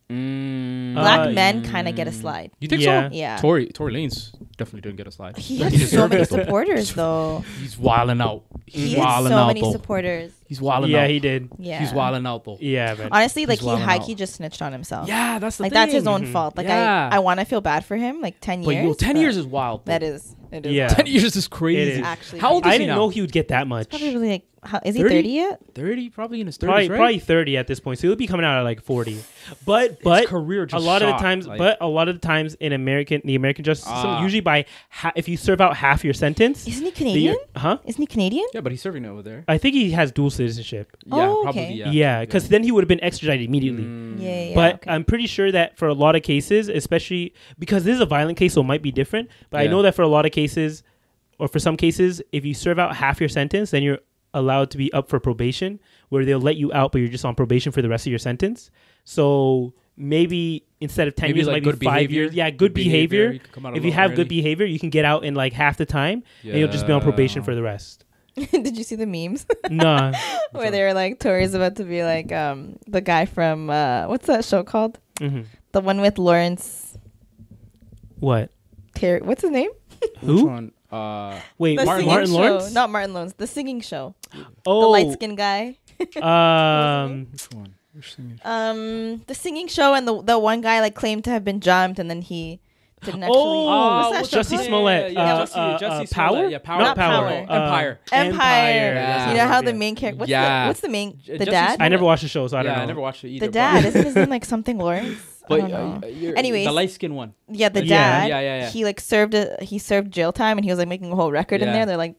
Black men kind of get a slide.
You think
Yeah.
so?
Yeah.
Tory Lanez definitely didn't get a slide.
He has so
deserved
many
it, though.
supporters, though.
He's wilding out.
He
He's
has
wilding
so
out
many
though.
supporters.
He's wilding
Yeah,
out.
he did.
Yeah.
He's wilding out though.
Yeah, man.
Honestly, like
He's
he
wilding
high
out.
key just snitched on himself.
Yeah, that's the
Like
thing.
that's his own fault. Like
Yeah.
I want to feel bad for him. Like 10
But
years.
yo, 10
but
years is wild. Though.
That is. It is.
Yeah.
wild.
10 years is crazy.
It is.
Actually,
How old is
I
he
didn't
now?
know he would get that much.
Probably really like. Is he
30?
30 yet?
30, probably in his 30s,
Probably,
right?
probably 30 at this point. So he'll be coming out at like 40. But
career
a
just
lot of the
shot,
times,
like-
but a lot of the times in the American justice system,
Ah.
usually by if you serve out half your sentence,
Isn't he Canadian?
huh?
Isn't he Canadian?
Yeah, but he's serving over there.
I think he has dual citizenship.
Yeah,
Oh,
probably.
okay.
Yeah,
Because then he would have been extradited immediately.
Yeah.
But
okay.
I'm pretty sure that for a lot of cases, especially because this is a violent case, so it might be different. But I
Yeah.
know that for a lot of cases, or for some cases, if you serve out half your sentence, then you're allowed to be up for probation, where they'll let you out, but you're just on probation for the rest of your sentence. So maybe instead of 10
Maybe
years,
like
it might
good
be 5
behavior.
years. Yeah, good behavior.
You can come out a
If you
little
have good
early.
behavior, you can get out in like half the time, and you'll just be on probation for the rest.
Did you see the memes
Nah.
where they were like Tory's about to be like the guy from what's that show called?
Mhm.
The one with Lawrence.
What?
What's his name?
Which
Who?
one?
Wait,
The
Martin
singing show.
Lawrence?
Not Martin Lawrence. The singing show. The
Oh,
light skinned guy.
Which one? Which thing?
The singing show and the one guy like claimed to have been jumped and then he didn't actually.
Oh,
what's that show
Jussie
called?
Smollett.
Jussie
Power?
Smollett. Yeah, Power.
Not Power.
Empire.
Empire.
Yeah.
You know how the main character.
Yeah.
What's the main? The
Jussie
dad.
Smollett.
I never watched the show, so I don't know.
I never watched it either.
The dad. Isn't his name like something Lawrence? I
But
don't know.
you're-
Anyways.
the light skin one.
Yeah, the
Yeah.
dad.
Yeah.
He like served jail time and he was like making a whole record in
Yeah.
there. They're like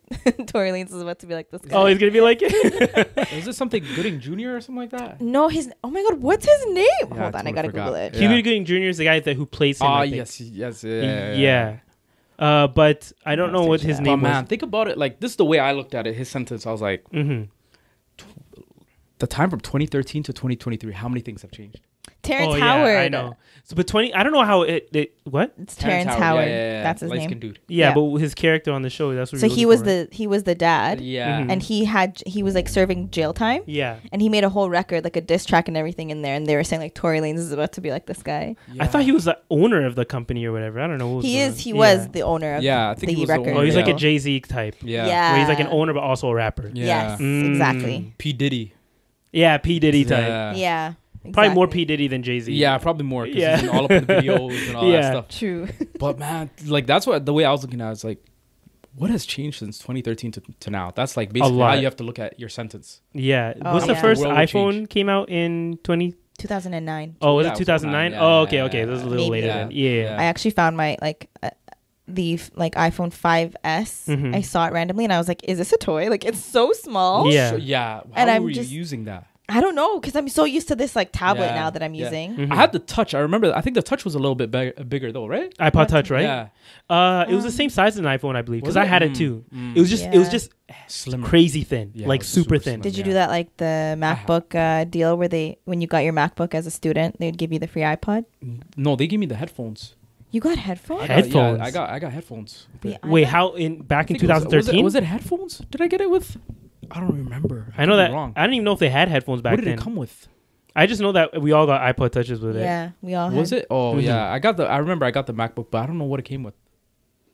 Tory Lanez is about to be like this guy.
Oh, he's gonna be like it.
Is it something Gooding Jr. or something like that?
No, oh my god, what's his name?
Yeah,
Hold on, I
totally
gotta
forgot.
Google it.
Yeah.
Cuba Gooding Jr. is the guy who plays him.
Oh,
I think.
yes.
Yeah. But I don't know what his
But
But
name
man,
was.
think about it. Like, this is the way I looked at it. His sentence, I was like,
Mm-hmm.
the time from 2013 to 2023, how many things have changed?
Terrence
Yeah,
Howard.
I know. So, but I don't know how what?
It's Terrence Howard. That's his
Light-skinned
name.
dude.
Yeah,
Yeah.
but his character on the show, that's what
So
we're
he
looking
was
for,
he was the dad,
Yeah.
Mhm.
and he was like serving jail time,
Yeah.
and he made a whole record, like a diss track and everything in there, and they were saying like Tory Lanez is about to be like this guy.
I thought he was the owner of the company or whatever. I don't know. What was
He
going
is.
on.
He
Yeah.
was the owner of
Yeah, I think
the
he was the
record.
owner.
Oh, he's like a
label.
Jay-Z type.
Yeah.
Yeah.
Where he's like an owner but also a rapper.
Yeah.
Yes,
Mm.
exactly.
P. Diddy.
Yeah, P. Diddy type.
Yeah.
Probably more
exactly.
P. Diddy than Jay-Z.
Yeah, probably more. 'Cause
Yeah.
he's all up in the videos and all
Yeah.
that stuff.
True.
But man, like that's what the way I was looking at it, is like, what has changed since 2013 to now? That's like basically how
lot.
you have to look at your sentence.
Yeah.
Oh,
What's the
yeah.
first
The world will
iPhone
change.
came out in 2010?
2009.
Oh, was
Yeah,
it
it was
2009?
09.
Oh, okay,
Yeah,
okay.
yeah,
This is a
yeah.
little
Maybe.
later then. Yeah.
I actually found my iPhone 5S.
Mhm.
I saw it randomly and I was like, "Is this a toy? Like, it's so small."
Yeah.
So, yeah. How
And I'm
were
just-
you using that?
I don't know because I'm so used to this like tablet
Yeah,
now that I'm
yeah.
using.
Mhm.
I had the touch. I remember. I think the touch was a little bit bigger though, right?
iPod Touch, right?
Yeah.
It was the same size as an iPhone, I believe, because
Was
I
it?
had it too.
Mm.
It was just
Yeah.
Slimmer.
crazy thin,
Yeah,
like
it was
super
super
thin.
slim.
Did you
Yeah.
do that like the MacBook deal where when you got your MacBook as a student, they would give you the free iPod?
No, they gave me the headphones.
You got headphones?
Headphones?
Yeah, I got headphones.
The
Wait,
iPod?
how back in
I think it was-
2013?
Was it headphones? Did I get it with? I don't remember.
I know
could be
that.
Wrong.
I didn't even know if they had headphones back
What did
then.
it come with?
I just know that we all got iPod Touches with it.
Yeah, we all
Was
had.
it? Oh
Mhm.
yeah, I remember I got the MacBook, but I don't know what it came with.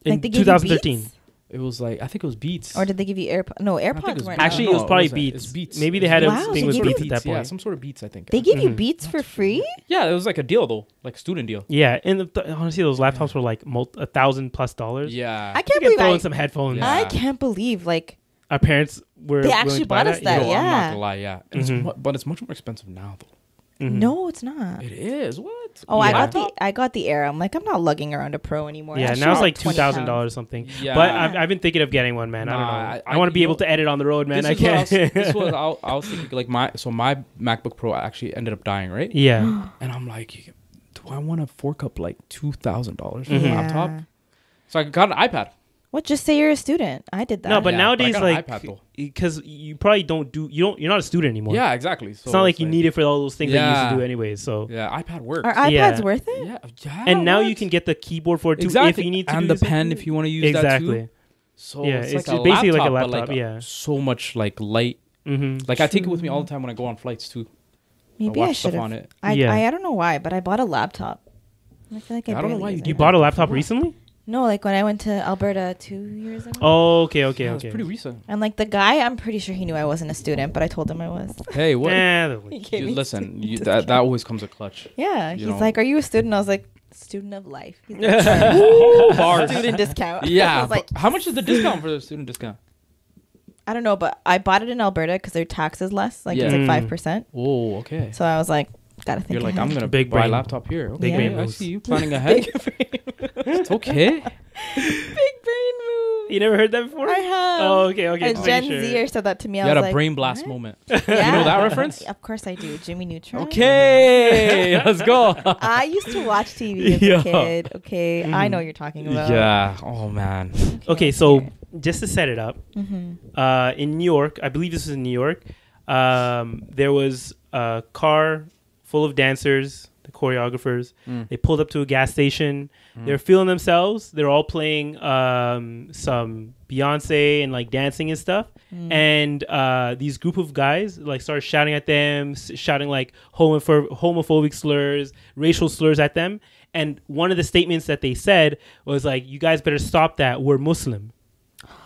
In
Like they gave you
2013.
Beats?
It was like I think it was Beats.
Or did they give you AirPods? No,
think it
AirPods
was
weren't.
Actually,
out.
it was probably
It's
Beats.
Beats.
Maybe they had a
Wow,
thing
so
with
they
Beats
gave
at that
Yeah,
point.
some sort of Beats. I think.
They give you
Mhm.
Beats for free?
Yeah, it was like a deal though, like student deal.
Yeah, and honestly, those laptops were like $1,000+.
Yeah.
I
You
can't
could
believe
throw in some headphones.
Yeah.
I can't believe like
Our parents were.
They
willing
actually
to buy
bought us that,
Yo, I'm
yeah.
not gonna lie. Yeah, And
Mhm.
but it's much more expensive now though.
Mhm.
no, it's not.
It is. What?
Oh,
Yeah.
I got the Air. I'm like, I'm not lugging around a Pro anymore.
Yeah,
That
now it's
shit's
like
$20.
$2,000 something.
Yeah.
But I've been thinking of getting one, man. I don't
Nah,
know.
I-
I want to be
you
able
know-
to edit on the road, man.
This
I
is what
can't.
This was I was thinking like my MacBook Pro actually ended up dying, right?
Yeah.
And I'm like, do I want to fork up like $2,000 for
Mhm.
a laptop? So I got an iPad.
What? Just say you're a student. I did that.
No, but
Yeah,
nowadays,
but I got an
like,
iPad, though.
because you probably you're not a student anymore.
Yeah, exactly. So
It's not like you need it for all those things that you used to
Yeah.
do anyways. So,
Yeah, iPad works.
Are iPads
Yeah.
worth it?
Yeah.
and now you
what?
can get the keyboard for it too
exactly.
if you need to.
and
do
the
something.
pen if you want to use that
Exactly.
too. So
Yeah,
it's,
it's
like a
basically like a
laptop, but,
laptop, yeah.
So much like light.
Mm-hmm.
Like I take it with me all the time when I go on flights too.
Maybe
watch
I
stuff
should
on
have.
it.
I don't know why, but I bought a laptop. I feel like I
I don't know
barely
why
use
you
it.
You bought a
for
laptop
what?
recently?
No, like when I went to Alberta 2 years ago.
Oh, okay.
Yeah, it's
Okay.
pretty recent.
And like the guy, I'm pretty sure he knew I wasn't a student, but I told him I was.
Hey, what?
Nah,
He gave
You
me
listen,
student
that always comes a clutch.
Yeah,
You
he's
know.
like, "Are you a student?" I was like, "Student of life." He's like,
Ooh, bars.
student discount. I
Yeah.
was like,
but how much is the discount for the student discount?
I don't know, but I bought it in Alberta because their tax is less. Like it's
Yeah.
like 5%.
Oh, okay.
So I was like, gotta think.
You're like,
ahead.
I'm gonna
Big
buy
brain.
a laptop here. Okay,
Big brain
I
moves.
see you planning ahead. It's okay.
big brain move.
You never heard that before?
I have.
Oh, okay.
A
just
Gen
making sure.
Zer said that to me.
You
I
had
was
a
like,
brain blast
what?
moment.
Yeah.
You know that reference?
Of course I do. Jimmy Neutron.
Okay, let's go.
I used to watch TV as
Yeah.
a kid. Okay, I know what you're talking about.
Yeah. Oh man.
Okay, so just to set it up,
Mm-hmm.
in New York, I believe this was in New York, there was a car full of dancers, the choreographers. They pulled up to a gas station. They're feeling themselves. They're all playing some Beyonce and like dancing and stuff. And these group of guys like started shouting at them, shouting like homophobic slurs, racial slurs at them. And one of the statements that they said was like, "You guys better stop that. We're Muslim."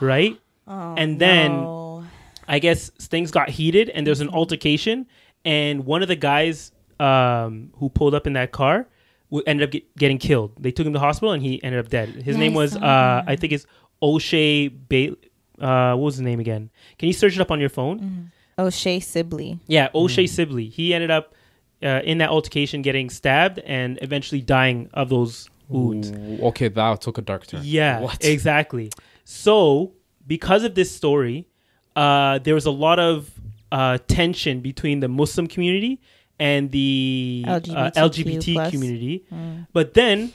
Right?
Oh,
And then
no.
I guess things got heated and there's an altercation, and one of the guys who pulled up in that car ended up getting killed. They took him to the hospital and he ended up dead. His
Yeah,
name
I
was
saw that.
I think it's O'Shea what was his name again? Can you search it up on your phone?
O'Shea Sibley.
Yeah, O'Shea Sibley. He ended up in that altercation getting stabbed and eventually dying of those wounds.
Ooh, okay, that took a dark turn.
Yeah,
What?
exactly. So because of this story, there was a lot of tension between the Muslim community and the LGBT
LGBTQ+.
community. But then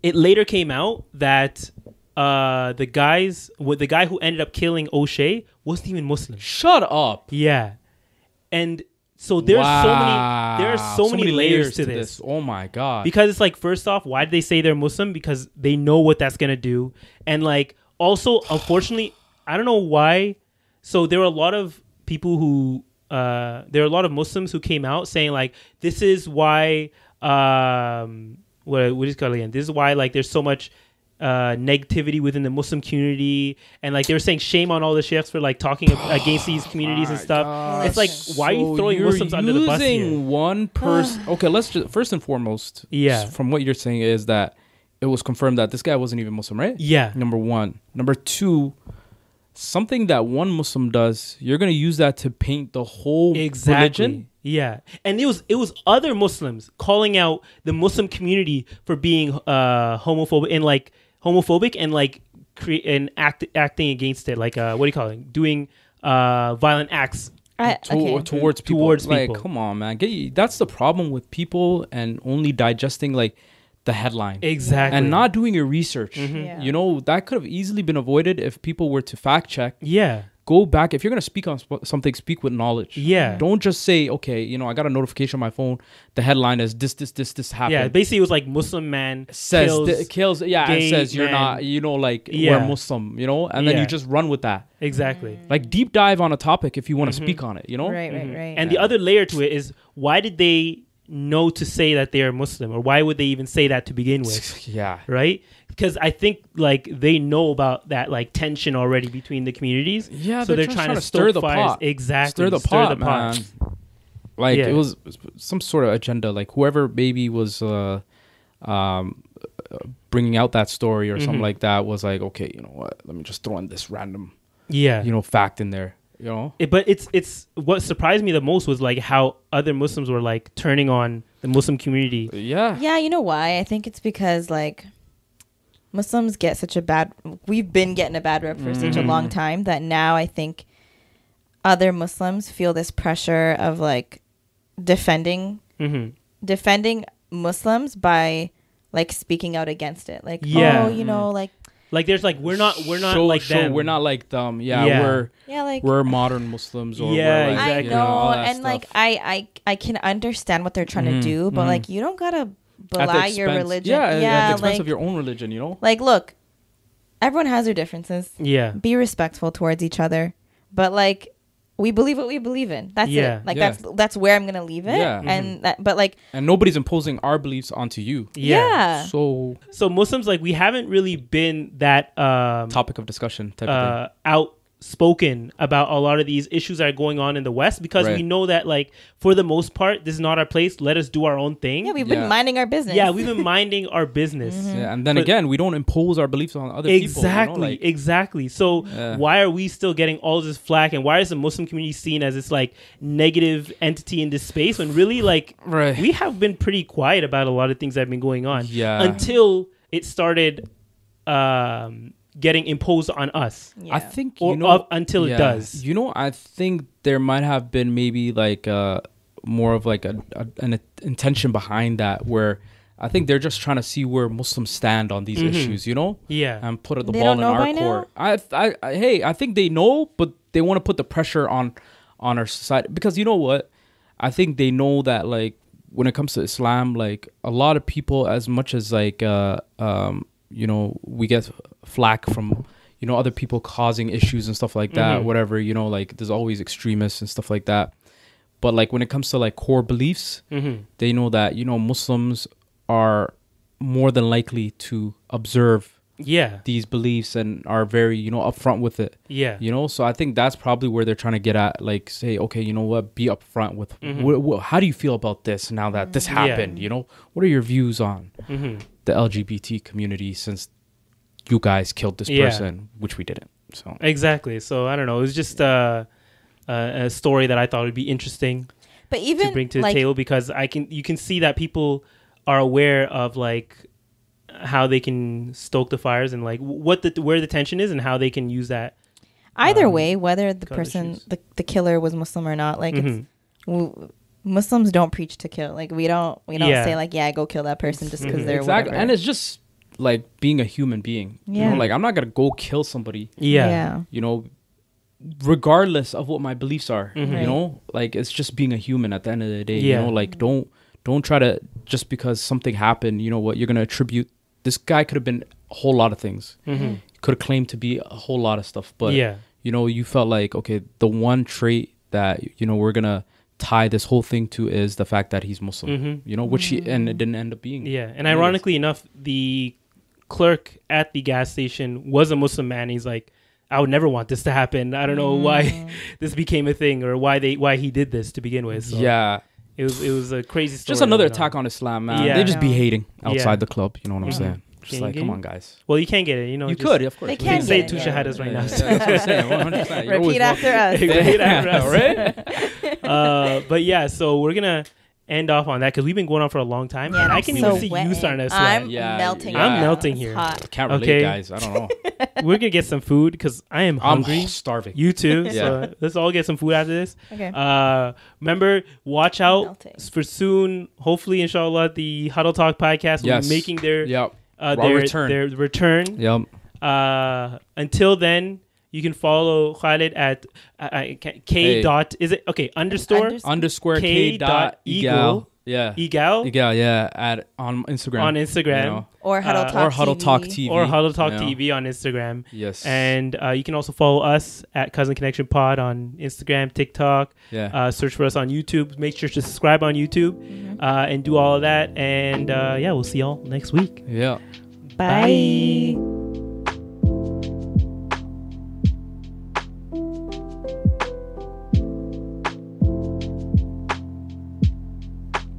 it later came out that the guy who ended up killing O'Shea wasn't even Muslim.
Shut up.
Yeah, and so there are so many layers to this.
Oh my god.
Because it's like, first off, why did they say they're Muslim? Because they know what that's gonna do, and like also, unfortunately, I don't know why. So there were a lot of people who there are a lot of Muslims who came out saying like, this is why what is it called again? This is why like there's so much negativity within the Muslim community, and like they were saying shame on all the sheikhs for like talking against these communities and stuff.
God.
It's like, why are you throwing
you're
Muslims under the bus here?
using one person. Okay, let's just first and foremost.
Yeah.
From what you're saying is that it was confirmed that this guy wasn't even Muslim, right?
Yeah.
Number one. Number two. Something that one Muslim does, you're gonna use that to paint the whole
Exactly.
religion.
Yeah, and it was other Muslims calling out the Muslim community for being homophobic and like acting against it, like what do you call it? Doing violent acts
towards people. Like, come on, man. That's the problem with people and only digesting like the headline.
Exactly.
And not doing your research.
Mm-hmm.
Yeah.
You know, that could have easily been avoided if people were to fact check.
Yeah.
Go back. If you're going to speak on something, speak with knowledge.
Yeah.
Don't just say, okay, you know, I got a notification on my phone. The headline is this happened.
Yeah. Basically, it was like Muslim man
kills. Yeah. And says you're not, you know, like we're Muslim, you know, and then you just run with that.
Exactly.
Like deep dive on a topic if you want to speak on it, you know?
Right.
And the other layer to it is, why did they know to say that they are Muslim, or why would they even say that to begin with?
Yeah.
Right? Because I think like they know about that like tension already between the communities.
Yeah,
so they're trying to stir the pot. Exactly.
Stir the pot, man. Like it was some sort of agenda. Like whoever maybe was bringing out that story or something like that was like, okay, you know what? Let me just throw in this random, fact in there. You know,
but it's what surprised me the most was like how other Muslims were like turning on the Muslim community.
Yeah, you know why? I think it's because like Muslims get we've been getting a bad rep for such a long time that now I think other Muslims feel this pressure of like defending Muslims by like speaking out against it. Like, oh, you know, like there's like we're not like them.
We're not like them. We're modern Muslims. Or
yeah,
we're like,
exactly.
I know, and
stuff.
like I can understand what they're trying to do, but like you don't gotta belie your religion.
At the expense of your own religion, you know.
Like, look, everyone has their differences.
Yeah,
be respectful towards each other, but like we believe what we believe in. That's it. Like that's where I'm gonna leave it. Yeah. And nobody's
imposing our beliefs onto you.
Yeah.
So
Muslims, like, we haven't really been that
topic of discussion type of thing.
Outspoken about a lot of these issues that are going on in the West, because we know that like for the most part this is not our place. Let us do our own thing.
Yeah, we've been minding our business.
Yeah, we've been minding our business.
Yeah, and then again, we don't impose our beliefs on other people.
Exactly. So why are we still getting all this flack, and why is the Muslim community seen as this like negative entity in this space when really like we have been pretty quiet about a lot of things that have been going on until it started getting imposed on us.
I think
until it does.
You know, I think there might have been maybe like more of like an intention behind that, where I think they're just trying to see where Muslims stand on these issues, you know?
Yeah.
And put the ball in our court. I think they know, but they want to put the pressure on our society, because you know what? I think they know that like when it comes to Islam, like a lot of people, as much as like you know, we get flack from, you know, other people causing issues and stuff like that, whatever, you know, like there's always extremists and stuff like that. But like when it comes to like core beliefs, they know that, you know, Muslims are more than likely to observe these beliefs and are very, you know, upfront with it. Yeah. You know, so I think that's probably where they're trying to get at, like say, okay, you know what, be upfront with how do you feel about this now that this happened, you know? What are your views on the LGBT community since you guys killed this person, which we didn't. So
exactly. So I don't know. It was just a story that I thought would be interesting,
but even
to bring to the table, because you can see that people are aware of like how they can stoke the fires and like where the tension is and how they can use that.
Either way, whether the person the killer was Muslim or not, like Muslims don't preach to kill. Like we don't say like, go kill that person just because they're whatever.
And it's just like being a human being. You know, like I'm not gonna go kill somebody.
Yeah.
You know, regardless of what my beliefs are. You know, like it's just being a human at the end of the day. You know, like don't try to, just because something happened, you know what, you're gonna attribute, this guy could have been a whole lot of things. Could have claimed to be a whole lot of stuff. But you know, you felt like, okay, the one trait that, you know, we're gonna tie this whole thing to is the fact that he's Muslim, you know, which and it didn't end up being.
Yeah. And ironically enough, the clerk at the gas station was a Muslim man. He's like, I would never want this to happen. I don't know why this became a thing, or why he did this to begin with. So it was a crazy story.
Just another attack on Islam, man. They just be hating outside the club, you know what I'm saying? Just like, come on, guys.
Well, you can't get it. You know,
You could, of course.
They
You
can
can say
get it.
Tusha had us right now.
That's what I'm saying. 100%. You're always
Repeat after us.
Repeat after
right?
But yeah, so we're gonna end off on that because we've been going on for a long time.
Yeah,
and I
I'm
can
so
even see
wetting.
you starting to sweat.
I'm
Yeah,
melting.
yeah.
I'm
right
melting
now.
here.
It's hot.
Can't relate,
Okay.
guys. I don't know.
We're gonna get some food because I am hungry.
I'm starving.
You too.
Yeah.
So let's all get some food after this.
Okay.
Remember, watch out
Melting.
for soon. Hopefully, inshallah, the Huddle Talk podcast will be making their
Yep.
return. Their return.
Yep.
Until then, you can follow Khalid at K dot. Is it okay? Underscore
Underscore
K
K
dot
dot
eagle.
Yeah.
Egal
Egal. Yeah. On Instagram.
on Instagram.
You know?
Or Huddle Talk
Or Huddle
TV.
Talk TV.
Or Huddle Talk
you know?
TV on Instagram.
Yes.
And you can also follow us at Cousin Connection Pod on Instagram, TikTok.
Yeah.
Search for us on YouTube. Make sure to subscribe on YouTube and do all of that. And yeah, we'll see y'all next week.
Yeah.
Bye.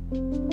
Bye.